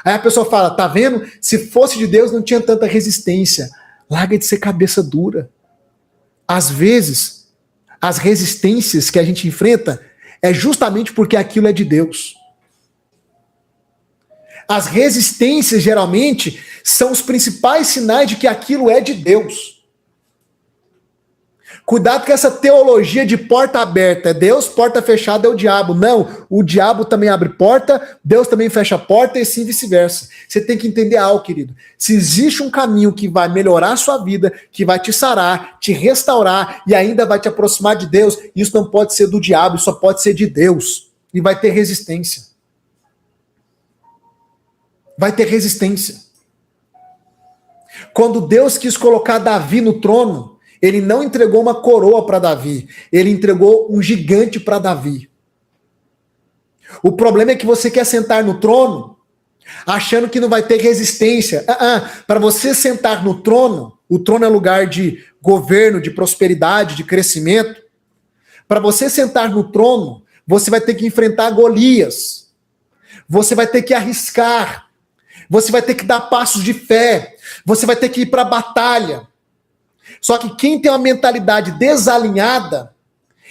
Aí a pessoa fala, tá vendo? Se fosse de Deus não tinha tanta resistência. Larga de ser cabeça dura. Às vezes, as resistências que a gente enfrenta é justamente porque aquilo é de Deus. As resistências, geralmente, são os principais sinais de que aquilo é de Deus. Cuidado com essa teologia de porta aberta. É Deus, porta fechada é o diabo. Não, o diabo também abre porta, Deus também fecha a porta e assim vice-versa. Você tem que entender algo, querido. Se existe um caminho que vai melhorar a sua vida, que vai te sarar, te restaurar e ainda vai te aproximar de Deus, isso não pode ser do diabo, isso só pode ser de Deus. E vai ter resistência. Vai ter resistência. Quando Deus quis colocar Davi no trono, ele não entregou uma coroa para Davi, ele entregou um gigante para Davi. O problema é que você quer sentar no trono, achando que não vai ter resistência. Para você sentar no trono, o trono é lugar de governo, de prosperidade, de crescimento. Para você sentar no trono, você vai ter que enfrentar Golias. Você vai ter que arriscar. Você vai ter que dar passos de fé. Você vai ter que ir para a batalha. Só que quem tem uma mentalidade desalinhada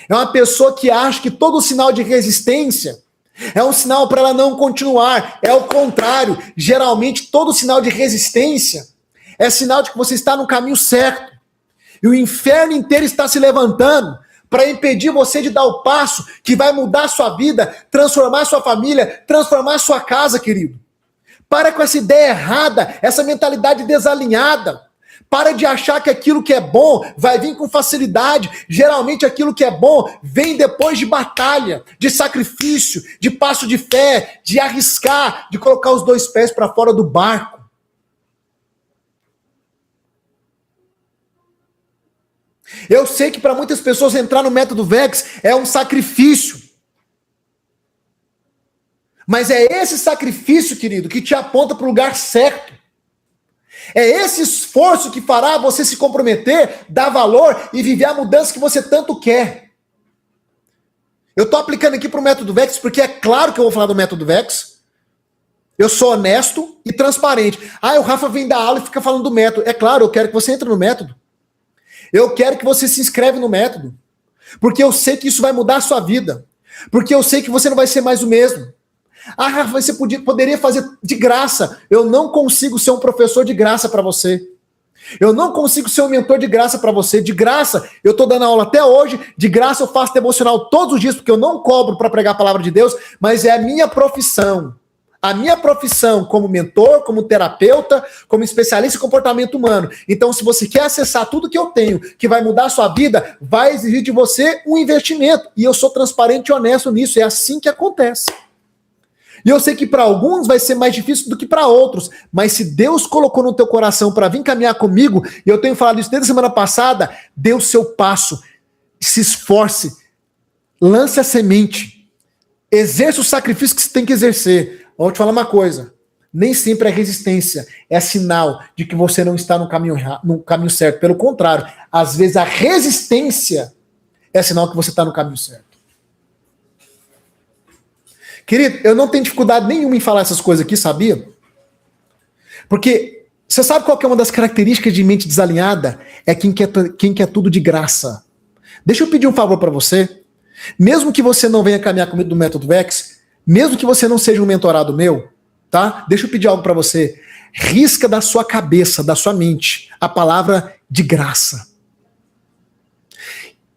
é uma pessoa que acha que todo sinal de resistência é um sinal para ela não continuar. É o contrário. Geralmente, todo sinal de resistência é sinal de que você está no caminho certo. E o inferno inteiro está se levantando para impedir você de dar o passo que vai mudar a sua vida, transformar a sua família, transformar a sua casa, querido. Para com essa ideia errada, essa mentalidade desalinhada. Para de achar que aquilo que é bom vai vir com facilidade. Geralmente aquilo que é bom vem depois de batalha, de sacrifício, de passo de fé, de arriscar, de colocar os dois pés para fora do barco. Eu sei que para muitas pessoas entrar no método VEX é um sacrifício. Mas é esse sacrifício, querido, que te aponta para o lugar certo. É esse esforço que fará você se comprometer, dar valor e viver a mudança que você tanto quer. Eu estou aplicando aqui para o método VEX porque é claro que eu vou falar do método VEX. Eu sou honesto e transparente. O Rafa vem dar aula e fica falando do método. É claro, eu quero que você entre no método. Eu quero que você se inscreve no método. Porque eu sei que isso vai mudar a sua vida. Porque eu sei que você não vai ser mais o mesmo. Rafa, você poderia fazer de graça. Eu não consigo ser um professor de graça para você. Eu não consigo ser um mentor de graça para você. De graça, eu estou dando aula até hoje. De graça, eu faço devocional todos os dias, porque eu não cobro para pregar a palavra de Deus, mas é a minha profissão. A minha profissão como mentor, como terapeuta, como especialista em comportamento humano. Então, se você quer acessar tudo que eu tenho, que vai mudar a sua vida, vai exigir de você um investimento. E eu sou transparente e honesto nisso. É assim que acontece. E eu sei que para alguns vai ser mais difícil do que para outros, mas se Deus colocou no teu coração para vir caminhar comigo, e eu tenho falado isso desde a semana passada, dê o seu passo, se esforce, lance a semente, exerça o sacrifício que você tem que exercer. Vou te falar uma coisa, nem sempre é resistência, é sinal de que você não está no caminho certo. Pelo contrário, às vezes a resistência é sinal que você está no caminho certo. Querido, eu não tenho dificuldade nenhuma em falar essas coisas aqui, sabia? Porque você sabe qual que é uma das características de mente desalinhada? É quem quer tudo de graça. Deixa eu pedir um favor para você. Mesmo que você não venha caminhar comigo no Método Vex, mesmo que você não seja um mentorado meu, tá? Deixa eu pedir algo para você. Risca da sua cabeça, da sua mente, a palavra de graça.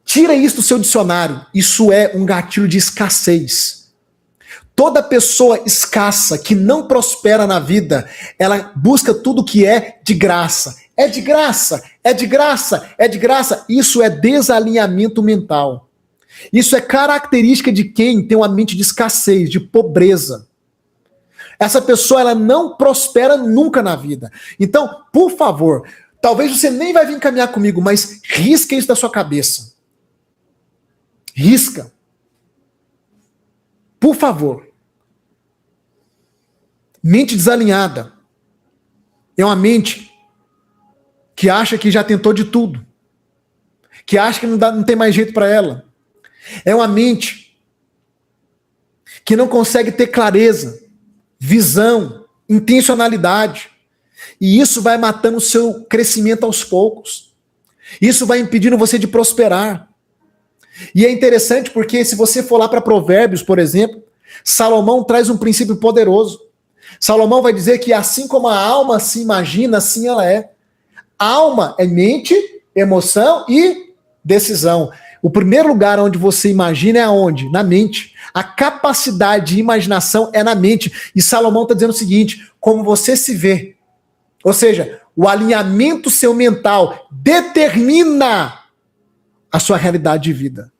Tira isso do seu dicionário. Isso é um gatilho de escassez. Toda pessoa escassa que não prospera na vida, ela busca tudo que é de graça. É de graça, é de graça, é de graça. Isso é desalinhamento mental. Isso é característica de quem tem uma mente de escassez, de pobreza. Essa pessoa, ela não prospera nunca na vida. Então, por favor, talvez você nem vai vir caminhar comigo, mas risca isso da sua cabeça. Risca. Por favor. Mente desalinhada é uma mente que acha que já tentou de tudo, que acha que não tem mais jeito para ela. É uma mente que não consegue ter clareza, visão, intencionalidade. E isso vai matando o seu crescimento aos poucos. Isso vai impedindo você de prosperar. E é interessante porque se você for lá para Provérbios, por exemplo, Salomão traz um princípio poderoso. Salomão vai dizer que assim como a alma se imagina, assim ela é. A alma é mente, emoção e decisão. O primeiro lugar onde você imagina é aonde? Na mente. A capacidade de imaginação é na mente. E Salomão está dizendo o seguinte, como você se vê. Ou seja, o alinhamento seu mental determina a sua realidade de vida.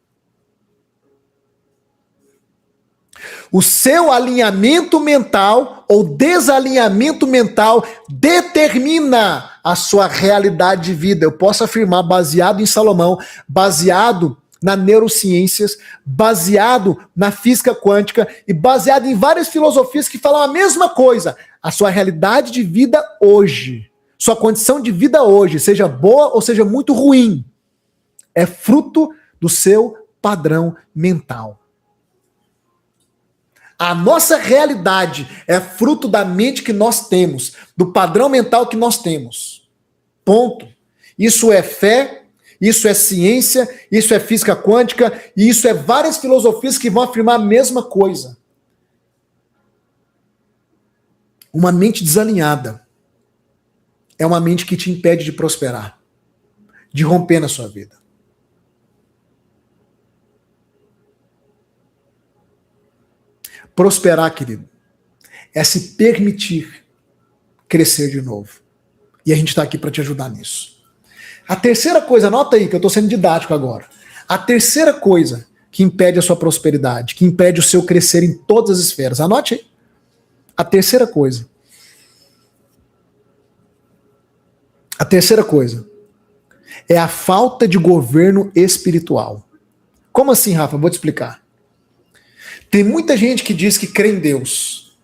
O seu alinhamento mental ou desalinhamento mental determina a sua realidade de vida. Eu posso afirmar, baseado em Salomão, baseado nas neurociências, baseado na física quântica e baseado em várias filosofias que falam a mesma coisa. A sua realidade de vida hoje, sua condição de vida hoje, seja boa ou seja muito ruim, é fruto do seu padrão mental. A nossa realidade é fruto da mente que nós temos, do padrão mental que nós temos. Ponto. Isso é fé, isso é ciência, isso é física quântica, e isso é várias filosofias que vão afirmar a mesma coisa. Uma mente desalinhada é uma mente que te impede de prosperar, de romper na sua vida. Prosperar, querido, é se permitir crescer de novo. E a gente está aqui para te ajudar nisso. A terceira coisa, anota aí que eu estou sendo didático agora. A terceira coisa que impede a sua prosperidade, que impede o seu crescer em todas as esferas. Anote aí. A terceira coisa. A terceira coisa é a falta de governo espiritual. Como assim, Rafa? Vou te explicar. Tem muita gente que diz que crê em Deus,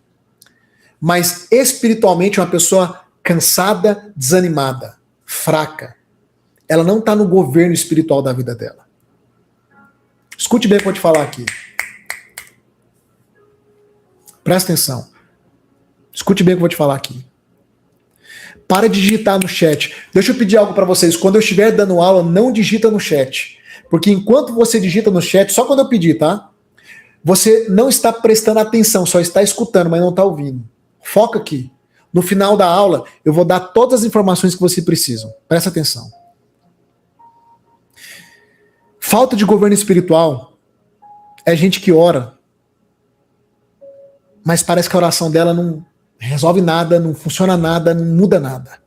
mas espiritualmente é uma pessoa cansada, desanimada, fraca. Ela não está no governo espiritual da vida dela. Escute bem o que eu vou te falar aqui. Presta atenção. Escute bem o que eu vou te falar aqui. Para de digitar no chat. Deixa eu pedir algo para vocês. Quando eu estiver dando aula, não digita no chat. Porque enquanto você digita no chat, só quando eu pedir, tá? Você não está prestando atenção, só está escutando, mas não está ouvindo. Foca aqui. No final da aula, eu vou dar todas as informações que você precisa. Presta atenção. Falta de governo espiritual é gente que ora, mas parece que a oração dela não resolve nada, não funciona nada, não muda nada.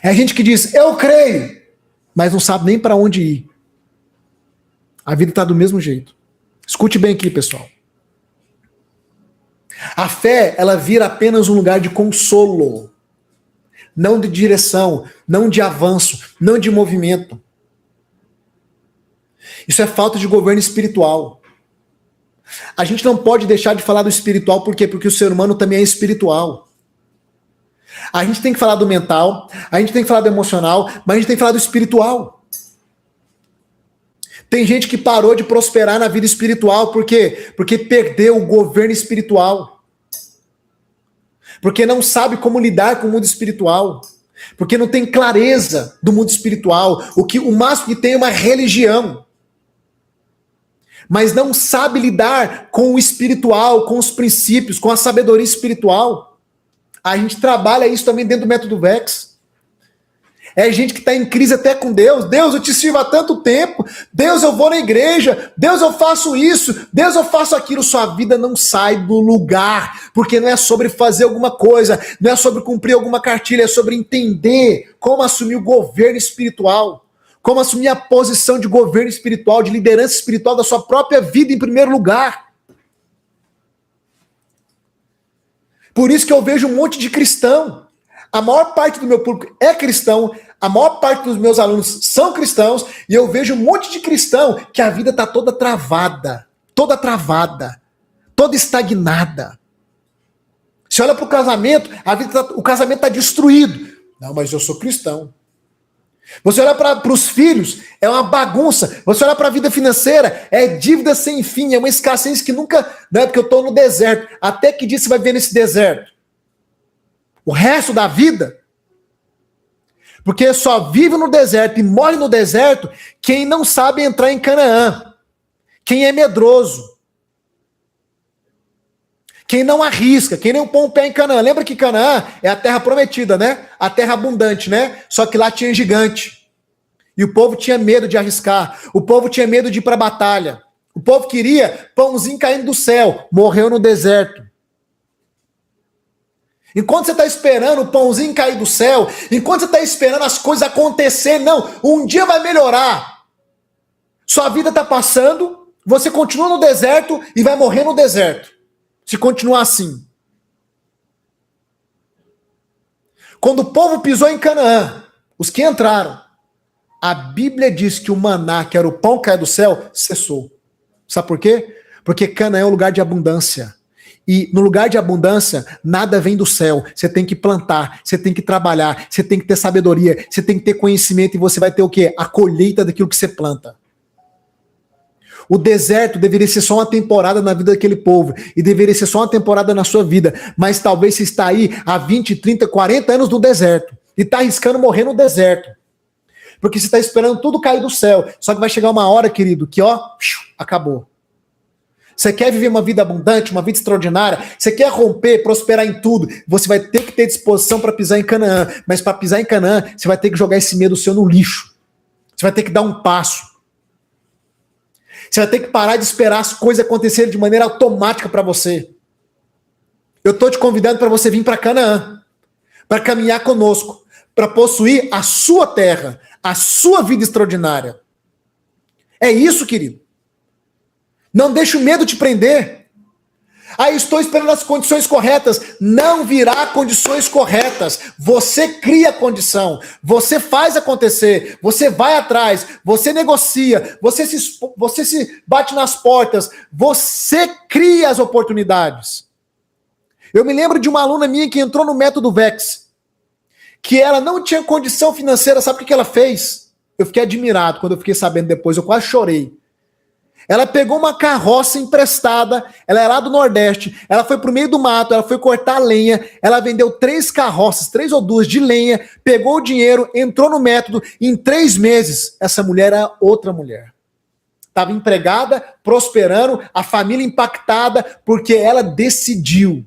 É gente que diz, eu creio, mas não sabe nem para onde ir. A vida está do mesmo jeito. Escute bem aqui, pessoal. A fé, ela vira apenas um lugar de consolo, não de direção, não de avanço, não de movimento. Isso é falta de governo espiritual. A gente não pode deixar de falar do espiritual, por quê? Porque o ser humano também é espiritual. A gente tem que falar do mental, a gente tem que falar do emocional, mas a gente tem que falar do espiritual. Tem gente que parou de prosperar na vida espiritual, por quê? Porque perdeu o governo espiritual. Porque não sabe como lidar com o mundo espiritual. Porque não tem clareza do mundo espiritual. O máximo que tem é uma religião. Mas não sabe lidar com o espiritual, com os princípios, com a sabedoria espiritual. A gente trabalha isso também dentro do método VEX. É gente que está em crise até com Deus. Deus, eu te sirvo há tanto tempo. Deus, eu vou na igreja. Deus, eu faço isso. Deus, eu faço aquilo. Sua vida não sai do lugar. Porque não é sobre fazer alguma coisa. Não é sobre cumprir alguma cartilha. É sobre entender como assumir o governo espiritual. Como assumir a posição de governo espiritual, de liderança espiritual da sua própria vida em primeiro lugar. Por isso que eu vejo um monte de cristão. A maior parte do meu público é cristão, a maior parte dos meus alunos são cristãos, e eu vejo um monte de cristão que a vida está toda travada, toda estagnada. Você olha para o casamento, o casamento está destruído. Não, mas eu sou cristão. Você olha para os filhos, é uma bagunça. Você olha para a vida financeira, é dívida sem fim, é uma escassez que nunca... Não é porque eu estou no deserto. Até que dia você vai ver nesse deserto? O resto da vida? Porque só vive no deserto e morre no deserto quem não sabe entrar em Canaã. Quem é medroso. Quem não arrisca, quem não põe um pé em Canaã. Lembra que Canaã é a terra prometida, né? A terra abundante, né? Só que lá tinha gigante. E o povo tinha medo de arriscar. O povo tinha medo de ir para a batalha. O povo queria pãozinho caindo do céu. Morreu no deserto. Enquanto você está esperando o pãozinho cair do céu, enquanto você está esperando as coisas acontecerem, não, um dia vai melhorar. Sua vida está passando, você continua no deserto e vai morrer no deserto. Se continuar assim. Quando o povo pisou em Canaã, os que entraram, a Bíblia diz que o maná, que era o pão que cai do céu, cessou. Sabe por quê? Porque Canaã é um lugar de abundância. E no lugar de abundância, nada vem do céu. Você tem que plantar, você tem que trabalhar, você tem que ter sabedoria, você tem que ter conhecimento e você vai ter o quê? A colheita daquilo que você planta. O deserto deveria ser só uma temporada na vida daquele povo. E deveria ser só uma temporada na sua vida. Mas talvez você está aí há 20, 30, 40 anos no deserto. E está arriscando morrer no deserto. Porque você está esperando tudo cair do céu. Só que vai chegar uma hora, querido, que ó, acabou. Você quer viver uma vida abundante, uma vida extraordinária? Você quer romper, prosperar em tudo? Você vai ter que ter disposição para pisar em Canaã. Mas para pisar em Canaã, você vai ter que jogar esse medo seu no lixo. Você vai ter que dar um passo. Você vai ter que parar de esperar as coisas acontecerem de maneira automática para você. Eu estou te convidando para você vir para Canaã, para caminhar conosco, para possuir a sua terra, a sua vida extraordinária. É isso, querido. Não deixe o medo te prender. Ah, estou esperando as condições corretas. Não virá condições corretas. Você cria a condição. Você faz acontecer. Você vai atrás. Você negocia. Você se bate nas portas. Você cria as oportunidades. Eu me lembro de uma aluna minha que entrou no método VEX. Que ela não tinha condição financeira. Sabe o que ela fez? Eu fiquei admirado quando eu fiquei sabendo depois. Eu quase chorei. Ela pegou uma carroça emprestada, ela é lá do Nordeste, ela foi pro meio do mato, ela foi cortar lenha, ela vendeu 3 carroças, 3 ou 2 de lenha, pegou o dinheiro, entrou no método, em 3 meses, essa mulher era outra mulher. Estava empregada, prosperando, a família impactada, porque ela decidiu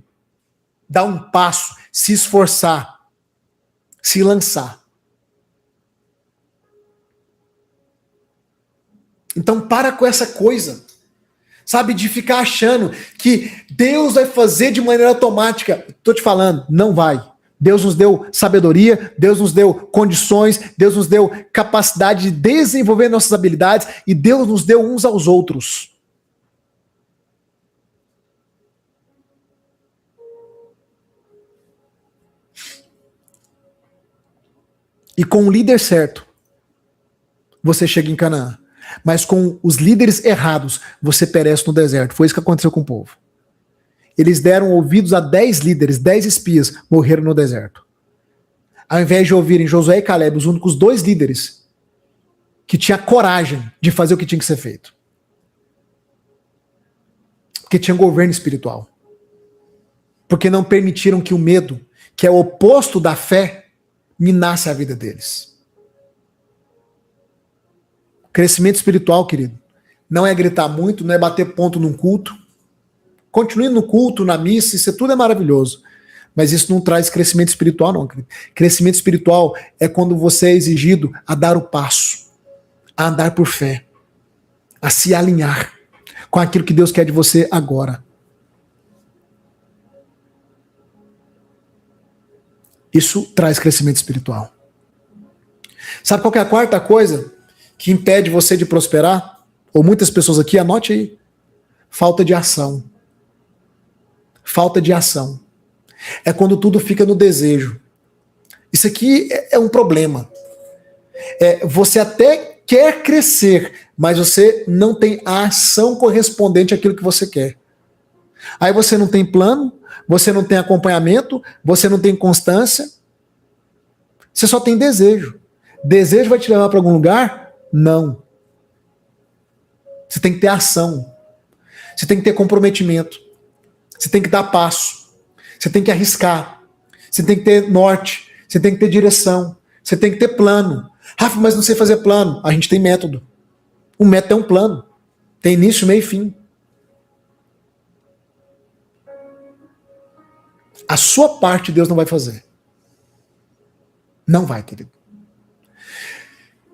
dar um passo, se esforçar, se lançar. Então para com essa coisa, sabe, de ficar achando que Deus vai fazer de maneira automática. Estou te falando, não vai. Deus nos deu sabedoria, Deus nos deu condições, Deus nos deu capacidade de desenvolver nossas habilidades e Deus nos deu uns aos outros. E com o líder certo, você chega em Canaã. Mas com os líderes errados, você perece no deserto. Foi isso que aconteceu com o povo. Eles deram ouvidos a 10 líderes, 10 espias, morreram no deserto. Ao invés de ouvirem Josué e Caleb, os únicos 2 líderes que tinha coragem de fazer o que tinha que ser feito. Porque tinha governo espiritual. Porque não permitiram que o medo, que é o oposto da fé, minasse a vida deles. Crescimento espiritual, querido, não é gritar muito, não é bater ponto num culto. Continue no culto, na missa, isso tudo é maravilhoso. Mas isso não traz crescimento espiritual, não. Crescimento espiritual é quando você é exigido a dar o passo, a andar por fé, a se alinhar com aquilo que Deus quer de você agora. Isso traz crescimento espiritual. Sabe qual que é a quarta coisa que impede você de prosperar? Ou muitas pessoas aqui, anote aí. Falta de ação. Falta de ação. É quando tudo fica no desejo. Isso aqui é um problema. Você até quer crescer, mas você não tem a ação correspondente àquilo que você quer. Aí você não tem plano, você não tem acompanhamento, você não tem constância. Você só tem desejo. Desejo vai te levar para algum lugar? Não. Você tem que ter ação. Você tem que ter comprometimento. Você tem que dar passo. Você tem que arriscar. Você tem que ter norte. Você tem que ter direção. Você tem que ter plano. Rafa, mas não sei fazer plano. A gente tem método. O método é um plano. Tem início, meio e fim. A sua parte Deus não vai fazer. Não vai, querido.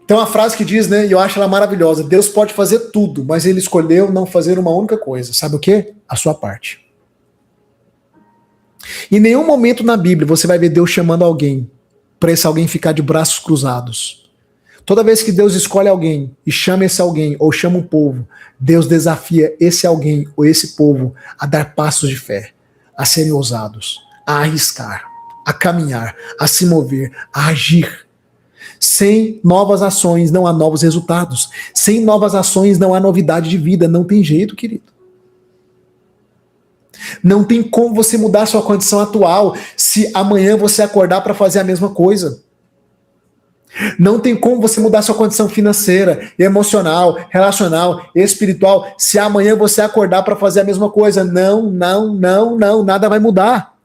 Tem uma frase que diz, né, e eu acho ela maravilhosa: Deus pode fazer tudo, mas Ele escolheu não fazer uma única coisa. Sabe o quê? A sua parte. Em nenhum momento na Bíblia você vai ver Deus chamando alguém para esse alguém ficar de braços cruzados. Toda vez que Deus escolhe alguém e chama esse alguém, ou chama um povo, Deus desafia esse alguém ou esse povo a dar passos de fé, a serem ousados, a arriscar, a caminhar, a se mover, a agir. Sem novas ações não há novos resultados. Sem novas ações não há novidade de vida. Não tem jeito, querido. Não tem como você mudar a sua condição atual se amanhã você acordar para fazer a mesma coisa. Não tem como você mudar a sua condição financeira, emocional, relacional, espiritual se amanhã você acordar para fazer a mesma coisa. Não, nada vai mudar.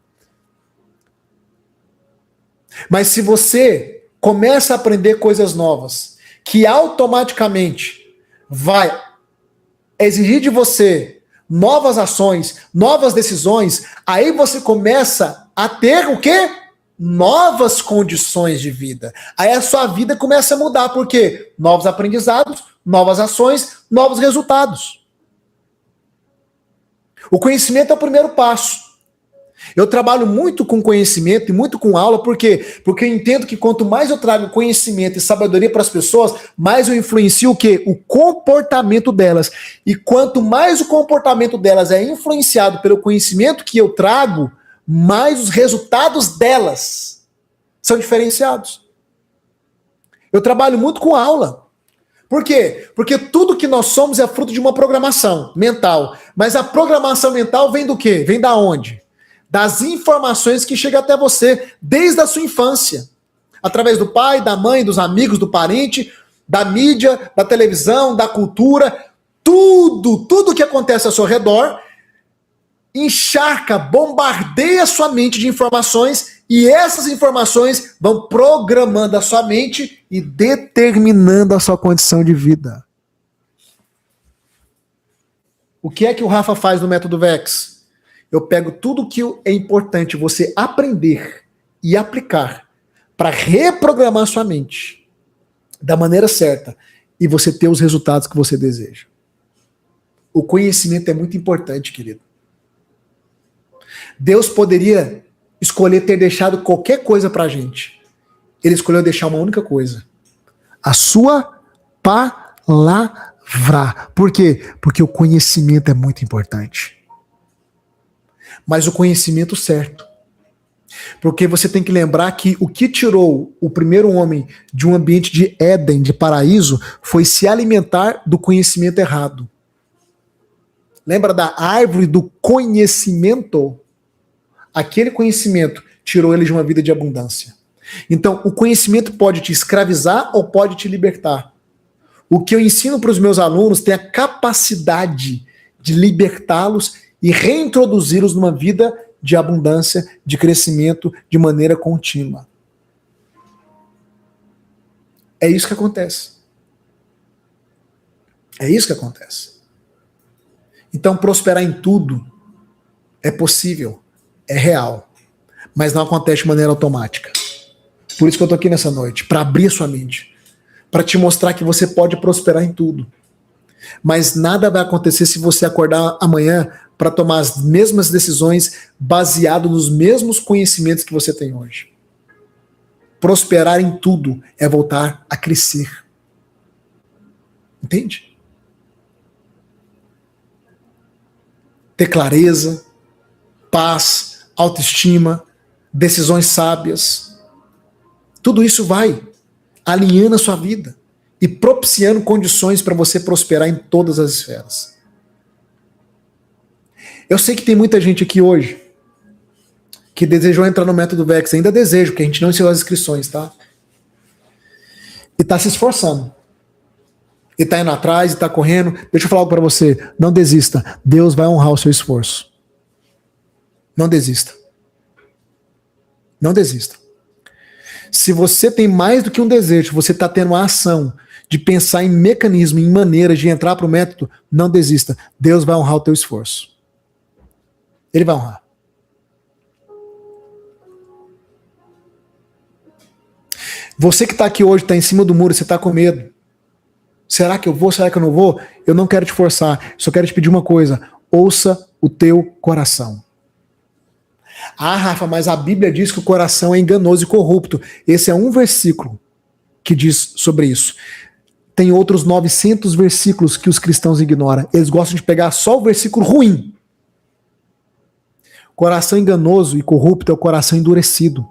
Mas se você começa a aprender coisas novas, que automaticamente vai exigir de você novas ações, novas decisões, aí você começa a ter o quê? Novas condições de vida. Aí a sua vida começa a mudar, por quê? Novos aprendizados, novas ações, novos resultados. O conhecimento é o primeiro passo. Eu trabalho muito com conhecimento e muito com aula, por quê? Porque eu entendo que quanto mais eu trago conhecimento e sabedoria para as pessoas, mais eu influencio o quê? O comportamento delas. E quanto mais o comportamento delas é influenciado pelo conhecimento que eu trago, mais os resultados delas são diferenciados. Eu trabalho muito com aula. Por quê? Porque tudo que nós somos é fruto de uma programação mental. Mas a programação mental vem do quê? Vem da onde? Das informações que chegam até você desde a sua infância. Através do pai, da mãe, dos amigos, do parente, da mídia, da televisão, da cultura. Tudo que acontece ao seu redor encharca, bombardeia a sua mente de informações, e essas informações vão programando a sua mente e determinando a sua condição de vida. O que é que o Rafa faz no método VEX? Eu pego tudo que é importante você aprender e aplicar para reprogramar a sua mente da maneira certa e você ter os resultados que você deseja. O conhecimento é muito importante, querido. Deus poderia escolher ter deixado qualquer coisa pra gente. Ele escolheu deixar uma única coisa: a sua palavra. Por quê? Porque o conhecimento é muito importante. Mas o conhecimento certo. Porque você tem que lembrar que o que tirou o primeiro homem de um ambiente de Éden, de paraíso, foi se alimentar do conhecimento errado. Lembra da árvore do conhecimento? Aquele conhecimento tirou ele de uma vida de abundância. Então, o conhecimento pode te escravizar ou pode te libertar. o que eu ensino para os meus alunos tem a capacidade de libertá-los e reintroduzi-los numa vida de abundância, de crescimento, de maneira contínua. É isso que acontece. É isso que acontece. Então, prosperar em tudo é possível, é real, mas não acontece de maneira automática. Por isso que eu tô aqui nessa noite, para abrir a sua mente, para te mostrar que você pode prosperar em tudo. Mas nada vai acontecer se você acordar amanhã para tomar as mesmas decisões baseado nos mesmos conhecimentos que você tem hoje. Prosperar em tudo é voltar a crescer. Entende? Ter clareza, paz, autoestima, decisões sábias. Tudo isso vai alinhando a sua vida e propiciando condições para você prosperar em todas as esferas. Eu sei que tem muita gente aqui hoje que desejou entrar no método VEX, ainda desejo, porque a gente não encerrou as inscrições, tá? E tá se esforçando. E tá indo atrás, e tá correndo. Deixa eu falar algo para você, não desista. Deus vai honrar o seu esforço. Não desista. Não desista. Se você tem mais do que um desejo, você está tendo a ação de pensar em mecanismo, em maneiras de entrar para o método, não desista. Deus vai honrar o teu esforço. Ele vai honrar. Você que está aqui hoje, está em cima do muro, você está com medo. Será que eu vou? Será que eu não vou? Eu não quero te forçar. Só quero te pedir uma coisa. Ouça o teu coração. Ah, Rafa, mas a Bíblia diz que o coração é enganoso e corrupto. Esse é um versículo que diz sobre isso. Tem outros 900 versículos que os cristãos ignoram. Eles gostam de pegar só o versículo ruim. Coração enganoso e corrupto é o coração endurecido.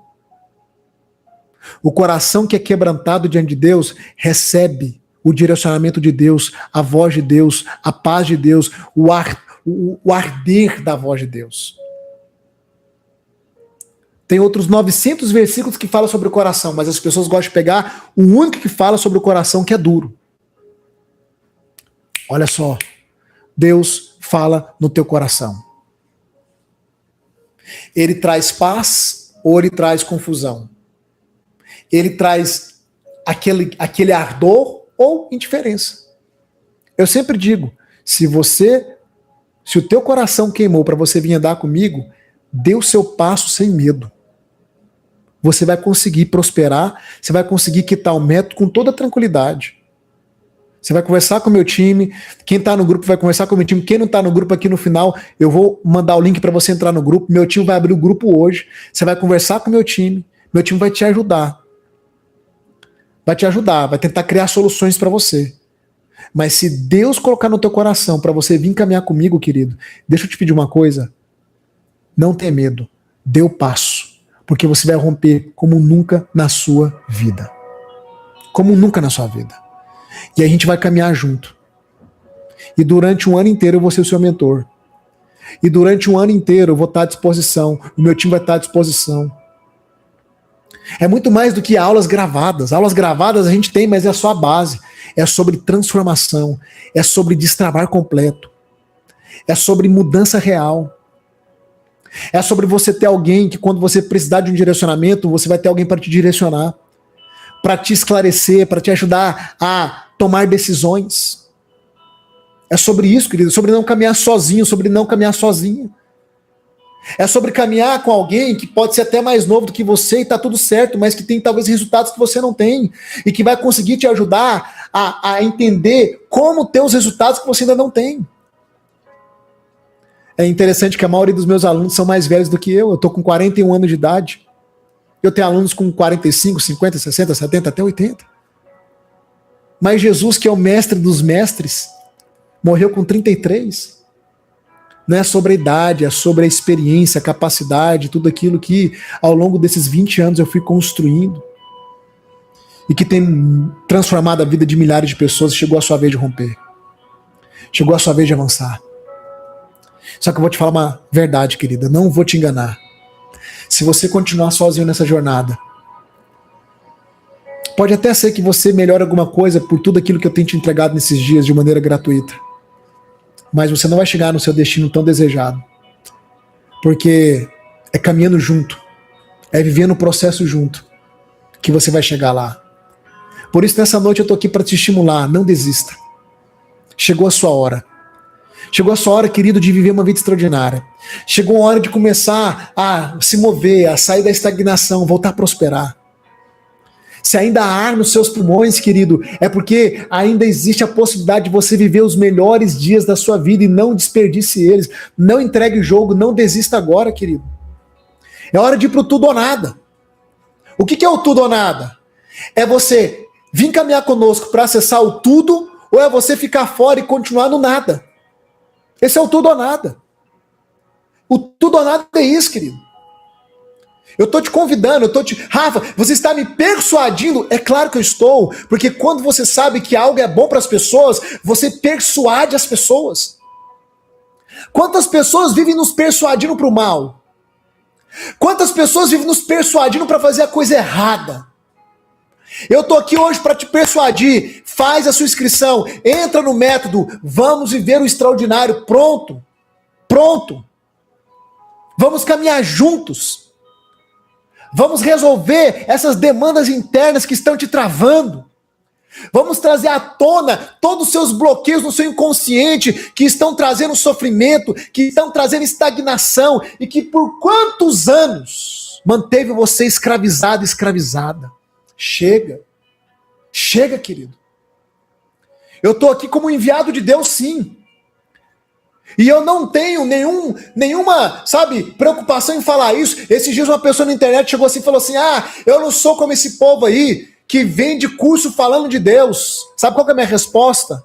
O coração que é quebrantado diante de Deus recebe o direcionamento de Deus, a voz de Deus, a paz de Deus, o arder da voz de Deus. Tem outros 900 versículos que falam sobre o coração, mas as pessoas gostam de pegar o único que fala sobre o coração, que é duro. Olha só, Deus fala no teu coração. Ele traz paz ou ele traz confusão? Ele traz aquele ardor ou indiferença? Eu sempre digo, se o teu coração queimou para você vir andar comigo, dê o seu passo sem medo. Você vai conseguir prosperar, você vai conseguir quitar o método com toda tranquilidade. Você vai conversar com o meu time, quem está no grupo vai conversar com o meu time, quem não está no grupo aqui no final, eu vou mandar o link para você entrar no grupo, meu time vai abrir o grupo hoje, você vai conversar com o meu time vai te ajudar. Vai te ajudar, vai tentar criar soluções para você. Mas se Deus colocar no teu coração para você vir caminhar comigo, querido, deixa eu te pedir uma coisa, não tenha medo, dê o passo, porque você vai romper como nunca na sua vida. Como nunca na sua vida. E a gente vai caminhar junto. E durante um ano inteiro eu vou ser o seu mentor. E durante um ano inteiro eu vou estar à disposição, o meu time vai estar à disposição. É muito mais do que aulas gravadas. Aulas gravadas a gente tem, mas é só a base. É sobre transformação. É sobre destravar completo. É sobre mudança real. É sobre você ter alguém que quando você precisar de um direcionamento, você vai ter alguém para te direcionar. Para te esclarecer, para te ajudar a tomar decisões. É sobre isso, querido. É sobre não caminhar sozinho, sobre não caminhar sozinha. É sobre caminhar com alguém que pode ser até mais novo do que você e tá tudo certo, mas que tem talvez resultados que você não tem e que vai conseguir te ajudar a entender como ter os resultados que você ainda não tem. É interessante que a maioria dos meus alunos são mais velhos do que eu tô com 41 anos de idade. Eu tenho alunos com 45, 50, 60, 70, até 80. Mas Jesus, que é o mestre dos mestres, morreu com 33. Não é sobre a idade, é sobre a experiência, a capacidade, tudo aquilo que ao longo desses 20 anos eu fui construindo e que tem transformado a vida de milhares de pessoas. Chegou a sua vez de romper. Chegou a sua vez de avançar. Só que eu vou te falar uma verdade, querida, não vou te enganar. Se você continuar sozinho nessa jornada, Pode até ser que você melhore alguma coisa por tudo aquilo que eu tenho te entregado nesses dias de maneira gratuita. Mas você não vai chegar no seu destino tão desejado. Porque é caminhando junto, é vivendo o processo junto, que você vai chegar lá. Por isso, nessa noite eu tô aqui para te estimular, não desista. Chegou a sua hora. Chegou a sua hora, querido, de viver uma vida extraordinária. Chegou a hora de começar a se mover, a sair da estagnação, voltar a prosperar. Se ainda há ar nos seus pulmões, querido, é porque ainda existe a possibilidade de você viver os melhores dias da sua vida e não desperdice eles. Não entregue o jogo, não desista agora, querido. É hora de ir pro tudo ou nada. O que é o tudo ou nada? É você vir caminhar conosco para acessar o tudo, ou é você ficar fora e continuar no nada? Esse é o tudo ou nada. O tudo ou nada é isso, querido. Eu tô te convidando, Rafa, você está me persuadindo? É claro que eu estou, porque quando você sabe que algo é bom para as pessoas, você persuade as pessoas. Quantas pessoas vivem nos persuadindo para o mal? Quantas pessoas vivem nos persuadindo para fazer a coisa errada? Eu tô aqui hoje para te persuadir. Faz a sua inscrição, entra no método, vamos viver o extraordinário. Pronto. Vamos caminhar juntos. Vamos resolver essas demandas internas que estão te travando. Vamos trazer à tona todos os seus bloqueios no seu inconsciente que estão trazendo sofrimento, que estão trazendo estagnação e que por quantos anos manteve você escravizado, escravizada. Chega, querido. Eu estou aqui como enviado de Deus, sim. E eu não tenho nenhuma, preocupação em falar isso. Esses dias uma pessoa na internet chegou assim e falou assim, eu não sou como esse povo aí, que vende curso falando de Deus. Sabe qual que é a minha resposta?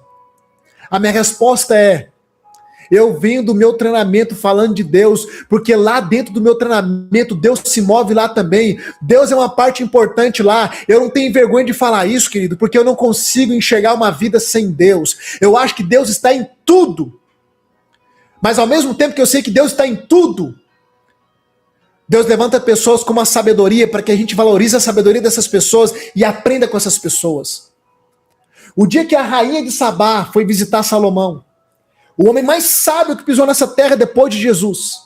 A minha resposta é, eu venho do meu treinamento falando de Deus, porque lá dentro do meu treinamento, Deus se move lá também. Deus é uma parte importante lá. Eu não tenho vergonha de falar isso, querido, porque eu não consigo enxergar uma vida sem Deus. Eu acho que Deus está em tudo. Mas ao mesmo tempo que eu sei que Deus está em tudo, Deus levanta pessoas com uma sabedoria para que a gente valorize a sabedoria dessas pessoas e aprenda com essas pessoas. O dia que a rainha de Sabá foi visitar Salomão, o homem mais sábio que pisou nessa terra depois de Jesus,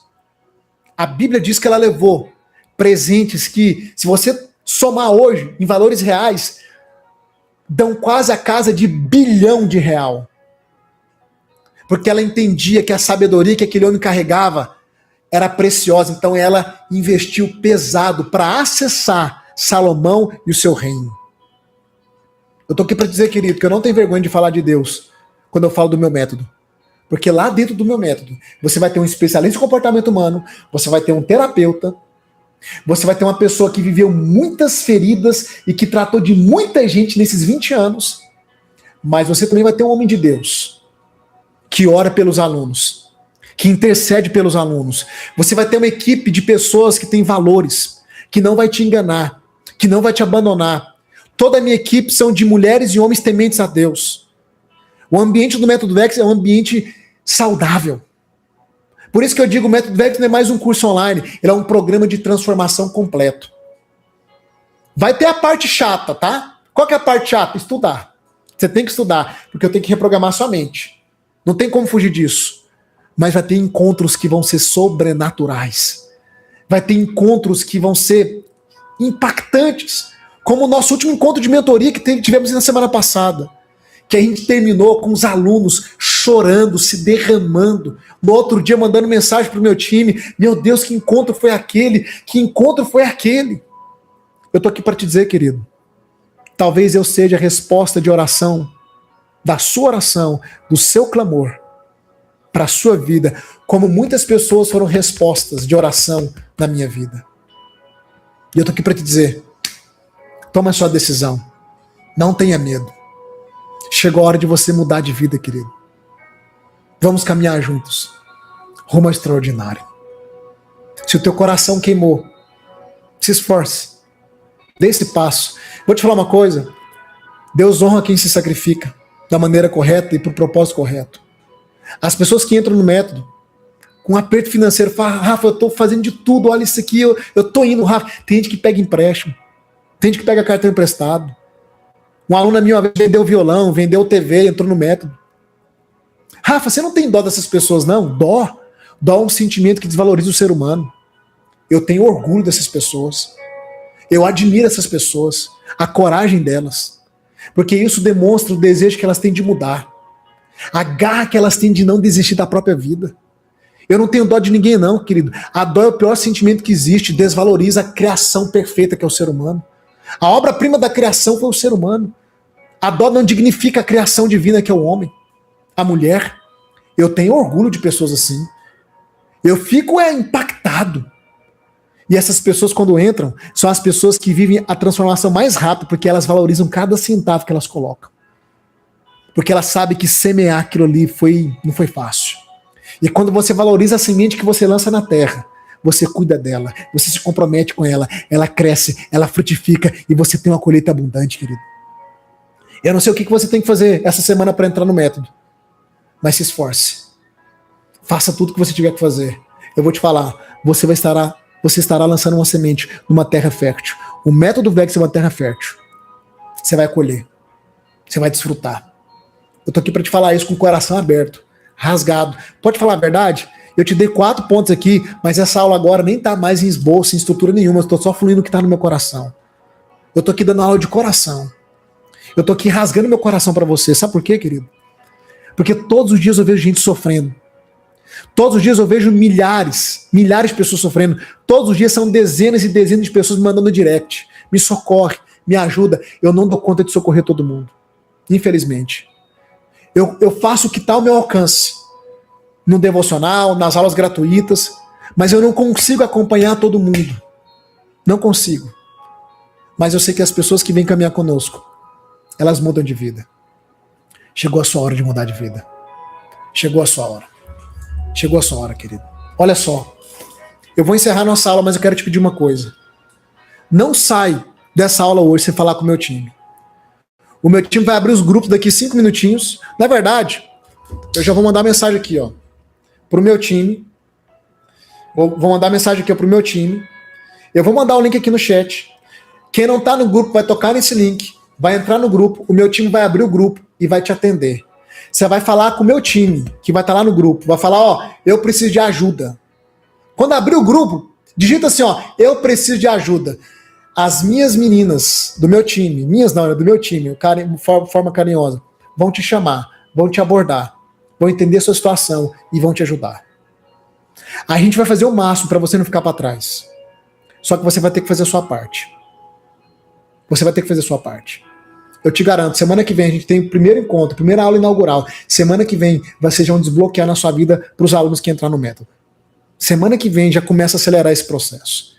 a Bíblia diz que ela levou presentes que, se você somar hoje em valores reais, dão quase a casa de R$ 1 bilhão. Porque ela entendia que a sabedoria que aquele homem carregava era preciosa, então ela investiu pesado para acessar Salomão e o seu reino. Eu tô aqui para dizer, querido, que eu não tenho vergonha de falar de Deus quando eu falo do meu método. Porque lá dentro do meu método, você vai ter um especialista em comportamento humano, você vai ter um terapeuta, você vai ter uma pessoa que viveu muitas feridas e que tratou de muita gente nesses 20 anos, mas você também vai ter um homem de Deus que ora pelos alunos, que intercede pelos alunos. Você vai ter uma equipe de pessoas que tem valores, que não vai te enganar, que não vai te abandonar. Toda a minha equipe são de mulheres e homens tementes a Deus. O ambiente do Método Vex é um ambiente saudável. Por isso que eu digo, o Método Vex não é mais um curso online, ele é um programa de transformação completo. Vai ter a parte chata, tá? Qual que é a parte chata? Estudar. Você tem que estudar, porque eu tenho que reprogramar sua mente. Não tem como fugir disso. Mas vai ter encontros que vão ser sobrenaturais. Vai ter encontros que vão ser impactantes. Como o nosso último encontro de mentoria que tivemos na semana passada. Que a gente terminou com os alunos chorando, se derramando. No outro dia mandando mensagem pro meu time. Meu Deus, que encontro foi aquele? Que encontro foi aquele? Eu tô aqui para te dizer, querido. Talvez eu seja a resposta de oração da sua oração, do seu clamor para a sua vida, como muitas pessoas foram respostas de oração na minha vida. E eu tô aqui para te dizer, toma a sua decisão, não tenha medo. Chegou a hora de você mudar de vida, querido. Vamos caminhar juntos, rumo ao extraordinário. Se o teu coração queimou, se esforce, dê esse passo. Vou te falar uma coisa, Deus honra quem se sacrifica da maneira correta e para o propósito correto. As pessoas que entram no método com aperto financeiro, falam, Rafa, eu estou fazendo de tudo, olha isso aqui, eu estou indo, Rafa. Tem gente que pega empréstimo, tem gente que pega cartão emprestado, Um aluno meu uma vez vendeu violão, vendeu TV, entrou no método. Rafa, você não tem dó dessas pessoas, não? Dó. Dó é um sentimento que desvaloriza o ser humano. Eu tenho orgulho dessas pessoas. Eu admiro essas pessoas, a coragem delas. Porque isso demonstra o desejo que elas têm de mudar. A garra que elas têm de não desistir da própria vida. Eu não tenho dó de ninguém não, querido. A dó é o pior sentimento que existe, desvaloriza a criação perfeita que é o ser humano. A obra-prima da criação foi o ser humano. A dó não dignifica a criação divina que é o homem, a mulher. Eu tenho orgulho de pessoas assim. Eu fico impactado. E essas pessoas, quando entram, são as pessoas que vivem a transformação mais rápido, porque elas valorizam cada centavo que elas colocam. Porque elas sabem que semear aquilo ali não foi fácil. E quando você valoriza a semente que você lança na terra, você cuida dela, você se compromete com ela, ela cresce, ela frutifica e você tem uma colheita abundante, querido. Eu não sei o que você tem que fazer essa semana para entrar no método, mas se esforce. Faça tudo o que você tiver que fazer. Eu vou te falar, você estará lançando uma semente numa terra fértil. O método VEX é uma terra fértil. Você vai colher. Você vai desfrutar. Eu tô aqui para te falar isso com o coração aberto, rasgado. Pode falar a verdade? Eu te dei 4 pontos aqui, mas essa aula agora nem tá mais em esboço, em estrutura nenhuma. Eu tô só fluindo o que tá no meu coração. Eu tô aqui dando aula de coração. Eu tô aqui rasgando meu coração para você. Sabe por quê, querido? Porque todos os dias eu vejo gente sofrendo. Todos os dias eu vejo milhares de pessoas sofrendo. Todos os dias são dezenas e dezenas de pessoas me mandando direct. Me socorre, me ajuda. Eu não dou conta de socorrer todo mundo. Infelizmente. Eu faço o que está ao meu alcance. No devocional, nas aulas gratuitas. Mas eu não consigo acompanhar todo mundo. Não consigo. Mas eu sei que as pessoas que vêm caminhar conosco, elas mudam de vida. Chegou a sua hora de mudar de vida. Chegou a sua hora. Chegou a sua hora, querido. Olha só. Eu vou encerrar nossa aula, mas eu quero te pedir uma coisa. Não sai dessa aula hoje sem falar com o meu time. O meu time vai abrir os grupos daqui 5 minutinhos. Na verdade, eu já vou mandar mensagem aqui, ó, pro meu time. Vou mandar mensagem aqui, ó, pro meu time. Eu vou mandar o link aqui no chat. Quem não tá no grupo vai tocar nesse link, vai entrar no grupo, o meu time vai abrir o grupo e vai te atender. Você vai falar com o meu time, que vai estar lá no grupo. Vai falar, ó, eu preciso de ajuda. Quando abrir o grupo, digita assim, ó, eu preciso de ajuda. As minhas meninas do meu time, do meu time, forma carinhosa, vão te chamar, vão te abordar, vão entender a sua situação e vão te ajudar. A gente vai fazer o máximo para você não ficar para trás. Só que você vai ter que fazer a sua parte. Você vai ter que fazer a sua parte. Eu te garanto, semana que vem a gente tem o primeiro encontro, primeira aula inaugural. Semana que vem vocês vão desbloquear na sua vida para os alunos que entrar no método. Semana que vem já começa a acelerar esse processo.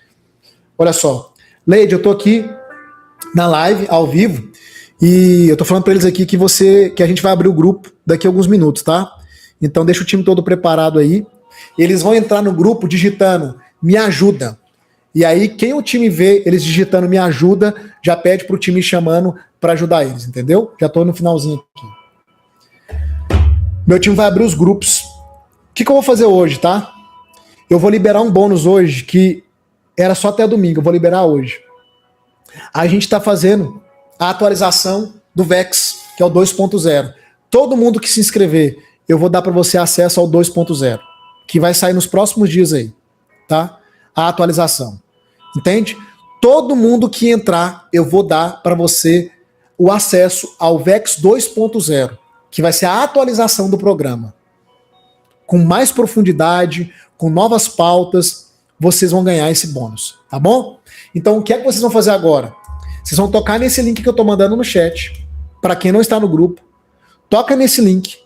Olha só, Leide, eu tô aqui na live, ao vivo, e eu tô falando para eles aqui que a gente vai abrir o grupo daqui a alguns minutos, tá? Então deixa o time todo preparado aí. Eles vão entrar no grupo digitando me ajuda. E aí, quem o time vê eles digitando me ajuda, já pede pro time chamando para ajudar eles, entendeu? Já tô no finalzinho aqui. Meu time vai abrir os grupos. O que eu vou fazer hoje, tá? Eu vou liberar um bônus hoje, que era só até domingo, eu vou liberar hoje. A gente tá fazendo a atualização do VEX, que é o 2.0. Todo mundo que se inscrever, eu vou dar para você acesso ao 2.0, que vai sair nos próximos dias aí, tá? A atualização. Entende? Todo mundo que entrar, eu vou dar para você o acesso ao VEX 2.0, que vai ser a atualização do programa. Com mais profundidade, com novas pautas, vocês vão ganhar esse bônus, tá bom? Então, o que é que vocês vão fazer agora? Vocês vão tocar nesse link que eu tô mandando no chat, para quem não está no grupo. Toca nesse link,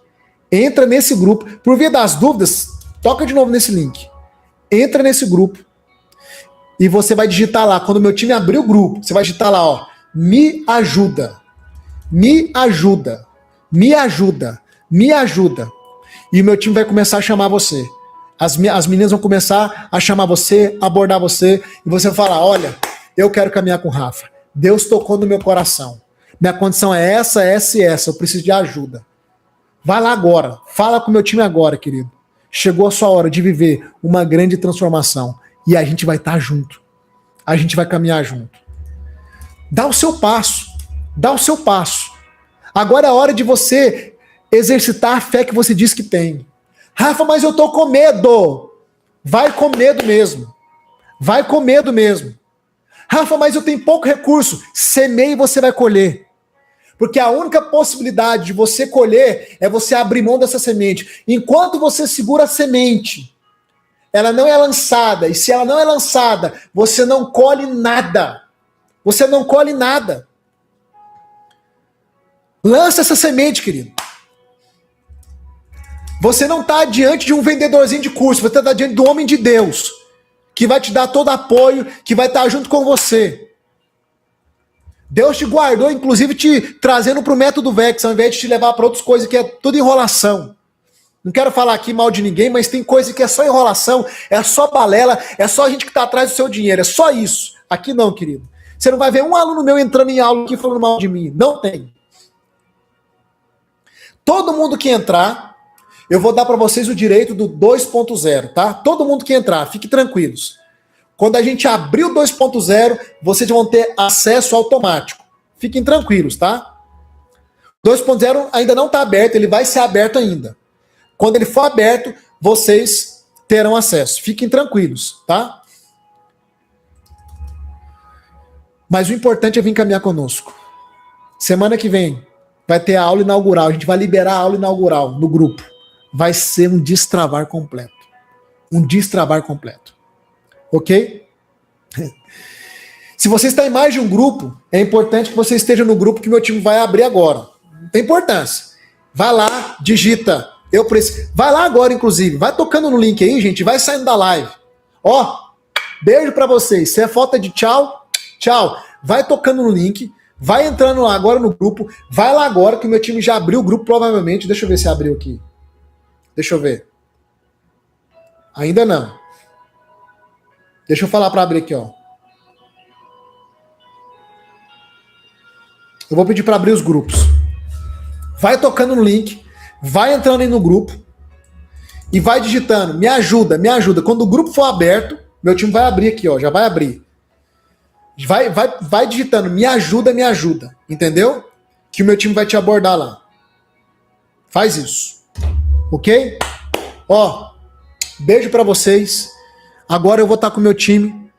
entra nesse grupo. Por via das dúvidas, toca de novo nesse link. Entra nesse grupo. E você vai digitar lá, quando o meu time abrir o grupo, você vai digitar lá, ó, me ajuda, me ajuda, me ajuda, me ajuda. E o meu time vai começar a chamar você. As meninas vão começar a chamar você, abordar você, e você vai falar, olha, eu quero caminhar com o Rafa. Deus tocou no meu coração. Minha condição é essa, essa e essa, eu preciso de ajuda. Vai lá agora, fala com o meu time agora, querido. Chegou a sua hora de viver uma grande transformação. E a gente vai estar junto. A gente vai caminhar junto. Dá o seu passo. Dá o seu passo. Agora é a hora de você exercitar a fé que você diz que tem. Rafa, mas eu tô com medo. Vai com medo mesmo. Vai com medo mesmo. Rafa, mas eu tenho pouco recurso. Semeie e você vai colher. Porque a única possibilidade de você colher é você abrir mão dessa semente. Enquanto você segura a semente, ela não é lançada. E se ela não é lançada, você não colhe nada. Você não colhe nada. Lança essa semente, querido. Você não está diante de um vendedorzinho de curso, você está diante do homem de Deus, que vai te dar todo apoio, que vai estar junto com você. Deus te guardou, inclusive te trazendo para o método VEX, ao invés de te levar para outras coisas que é tudo enrolação. Não quero falar aqui mal de ninguém, mas tem coisa que é só enrolação, é só balela, é só gente que está atrás do seu dinheiro, é só isso. Aqui não, querido. Você não vai ver um aluno meu entrando em aula aqui falando mal de mim. Não tem. Todo mundo que entrar, eu vou dar para vocês o direito do 2.0, tá? Todo mundo que entrar, fiquem tranquilos. Quando a gente abrir o 2.0, vocês vão ter acesso automático. Fiquem tranquilos, tá? 2.0 ainda não está aberto, ele vai ser aberto ainda. Quando ele for aberto, vocês terão acesso. Fiquem tranquilos, tá? Mas o importante é vir caminhar conosco. Semana que vem vai ter a aula inaugural. A gente vai liberar a aula inaugural no grupo. Vai ser um destravar completo. Um destravar completo. Ok? Se você está em mais de um grupo, é importante que você esteja no grupo que meu time vai abrir agora. Não tem importância. Vai lá, digita. Eu preciso. Vai lá agora, inclusive. Vai tocando no link aí, gente. Vai saindo da live. Ó, beijo pra vocês. Se é falta de tchau, tchau. Vai tocando no link. Vai entrando lá agora no grupo. Vai lá agora que o meu time já abriu o grupo, provavelmente. Deixa eu ver se abriu aqui. Deixa eu ver. Ainda não. Deixa eu falar para abrir aqui, ó. Eu vou pedir para abrir os grupos. Vai tocando no link, vai entrando aí no grupo e vai digitando, me ajuda, me ajuda. Quando o grupo for aberto, meu time vai abrir aqui, ó, já vai abrir. Vai digitando, me ajuda, entendeu? Que o meu time vai te abordar lá. Faz isso. Ok? Ó, beijo para vocês. Agora eu vou estar com o meu time,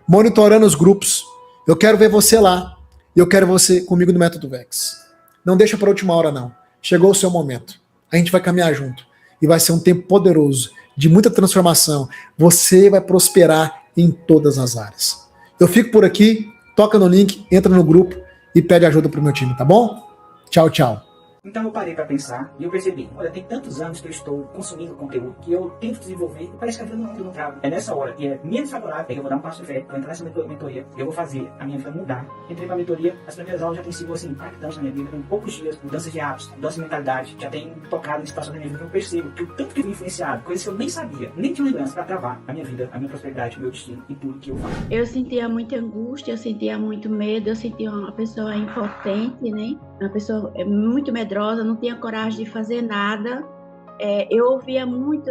monitorando os grupos. Eu quero ver você lá. E eu quero você comigo no Método VEX. Não deixa para a última hora, não. Chegou o seu momento. A gente vai caminhar junto. E vai ser um tempo poderoso, de muita transformação. Você vai prosperar em todas as áreas. Eu fico por aqui, toca no link, entra no grupo e pede ajuda pro meu time, tá bom? Tchau, tchau. Então eu parei para pensar e eu percebi, olha, tem tantos anos que eu estou consumindo conteúdo que eu tento desenvolver e parece que a vida não trava. É nessa hora que é menos favorável, que eu vou dar um passo de fé, vou entrar nessa mentoria, eu vou fazer a minha vida mudar. Entrei para a mentoria, as primeiras aulas já têm sido assim, impactantes na minha vida, em poucos dias, mudanças de hábitos, mudança de mentalidade, já tem tocado em situações da minha vida que eu percebo que o tanto que eu fui influenciado, coisas que eu nem sabia, nem tinha lembrança para travar a minha vida, a minha prosperidade, o meu destino e tudo que eu faço. Eu sentia muita angústia, eu sentia muito medo, eu sentia uma pessoa impotente, né? Uma pessoa muito medrosa, não tinha coragem de fazer nada. Eu ouvia muito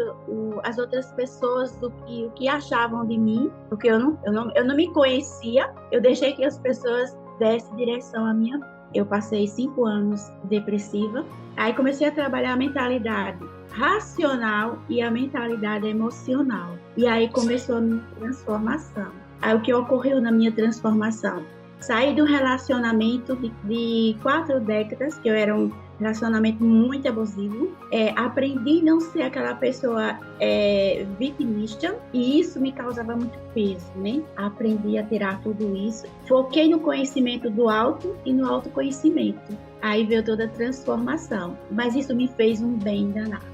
as outras pessoas o que achavam de mim, porque eu não me conhecia. Eu deixei que as pessoas dessem direção à minha vida. Eu passei 5 anos depressiva. Aí comecei a trabalhar a mentalidade racional e a mentalidade emocional. E aí começou a minha transformação. Aí o que ocorreu na minha transformação? Saí de um relacionamento de 4 décadas, que eu era um relacionamento muito abusivo. Aprendi a não ser aquela pessoa vitimista, e isso me causava muito peso, né? Aprendi a tirar tudo isso. Foquei no conhecimento do auto e no autoconhecimento. Aí veio toda a transformação. Mas isso me fez um bem danado.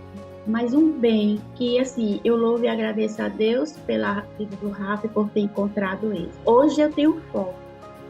Mas um bem que, assim, eu louvo e agradeço a Deus pela vida do Rafa e por ter encontrado ele. Hoje eu tenho foco.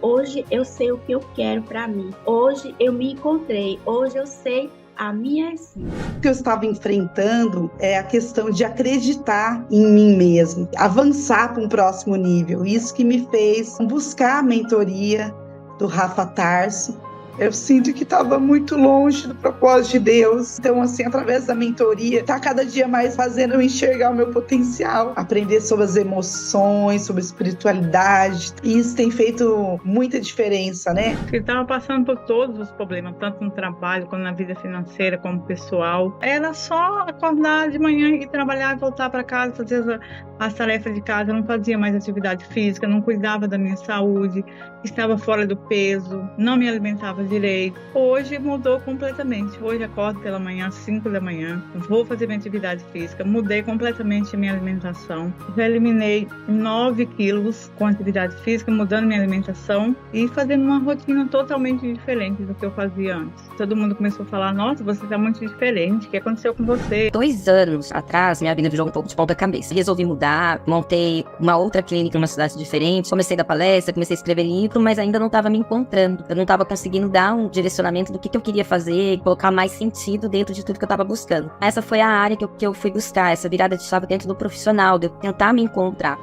Hoje eu sei o que eu quero para mim. Hoje eu me encontrei. Hoje eu sei a minha essência. O que eu estava enfrentando é a questão de acreditar em mim mesmo, avançar para um próximo nível. Isso que me fez buscar a mentoria do Rafa Tarso Eu sinto que estava muito longe do propósito de Deus. Então, assim, através da mentoria, tá cada dia mais fazendo eu enxergar o meu potencial, aprender sobre as emoções, sobre espiritualidade. E isso tem feito muita diferença, né? Eu estava passando por todos os problemas, tanto no trabalho, como na vida financeira, como pessoal. Era só acordar de manhã e trabalhar, voltar para casa, fazer as tarefas de casa. Eu não fazia mais atividade física, não cuidava da minha saúde, estava fora do peso, não me alimentava direito. Hoje mudou completamente. Hoje acordo pela manhã, às 5 da manhã, vou fazer minha atividade física, mudei completamente a minha alimentação. Já eliminei 9 quilos com atividade física, mudando minha alimentação e fazendo uma rotina totalmente diferente do que eu fazia antes. Todo mundo começou a falar, nossa, você está muito diferente, o que aconteceu com você? 2 anos atrás, minha vida virou um pouco de ponta cabeça. Resolvi mudar, montei uma outra clínica em uma cidade diferente, comecei a dar palestra, comecei a escrever livro, mas ainda não estava me encontrando. Eu não estava conseguindo dar um direcionamento do que eu queria fazer, colocar mais sentido dentro de tudo que eu estava buscando. Essa foi a área que eu fui buscar, essa virada de chave dentro do profissional, de eu tentar me encontrar.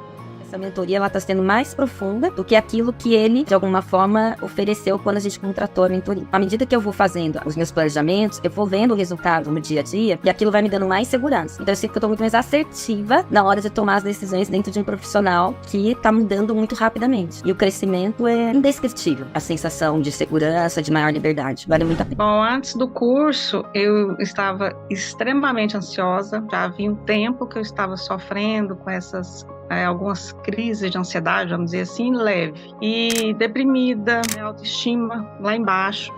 Essa mentoria, ela está sendo mais profunda do que aquilo que ele, de alguma forma, ofereceu quando a gente contratou a mentoria. À medida que eu vou fazendo os meus planejamentos, eu vou vendo o resultado no dia a dia e aquilo vai me dando mais segurança. Então eu sinto que eu estou muito mais assertiva na hora de tomar as decisões dentro de um profissional que está mudando muito rapidamente. E o crescimento é indescritível. A sensação de segurança, de maior liberdade, vale muito a pena. Bom, antes do curso, eu estava extremamente ansiosa. Já havia um tempo que eu estava sofrendo com essas algumas crises de ansiedade, vamos dizer assim, leve. E deprimida, autoestima lá embaixo.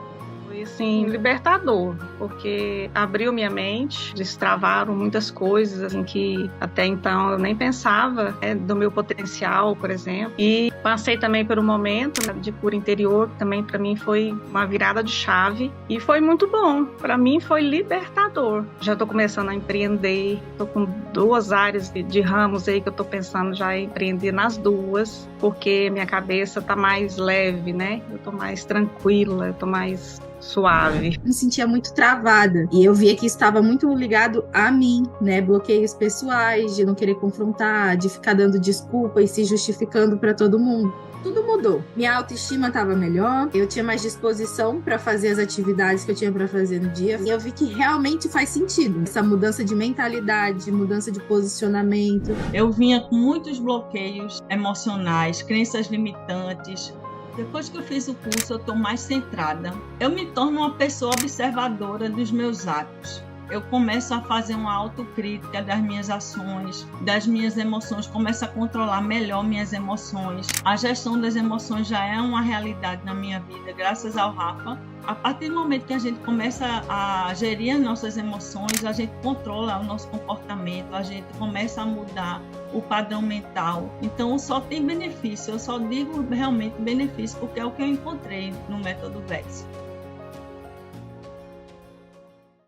Foi, assim, libertador, porque abriu minha mente, destravaram muitas coisas, assim, que até então eu nem pensava, do meu potencial, por exemplo. E passei também por um momento, né, de cura interior, que também para mim foi uma virada de chave. E foi muito bom. Para mim foi libertador. Já estou começando a empreender, estou com 2 áreas de ramos aí que eu estou pensando já em empreender nas 2, porque minha cabeça está mais leve, né? Eu estou mais tranquila, eu estou mais suave. Me sentia muito travada e eu via que estava muito ligado a mim, né? Bloqueios pessoais, de não querer confrontar, de ficar dando desculpa e se justificando para todo mundo. Tudo mudou. Minha autoestima estava melhor, eu tinha mais disposição para fazer as atividades que eu tinha para fazer no dia. E eu vi que realmente faz sentido essa mudança de mentalidade, mudança de posicionamento. Eu vinha com muitos bloqueios emocionais, crenças limitantes. Depois que eu fiz o curso, eu estou mais centrada. Eu me torno uma pessoa observadora dos meus atos. Eu começo a fazer uma autocrítica das minhas ações, das minhas emoções, começo a controlar melhor minhas emoções. A gestão das emoções já é uma realidade na minha vida, graças ao Rafa. A partir do momento que a gente começa a gerir as nossas emoções, a gente controla o nosso comportamento, a gente começa a mudar o padrão mental. Então, só tem benefício, eu só digo realmente benefício, porque é o que eu encontrei no método VEX.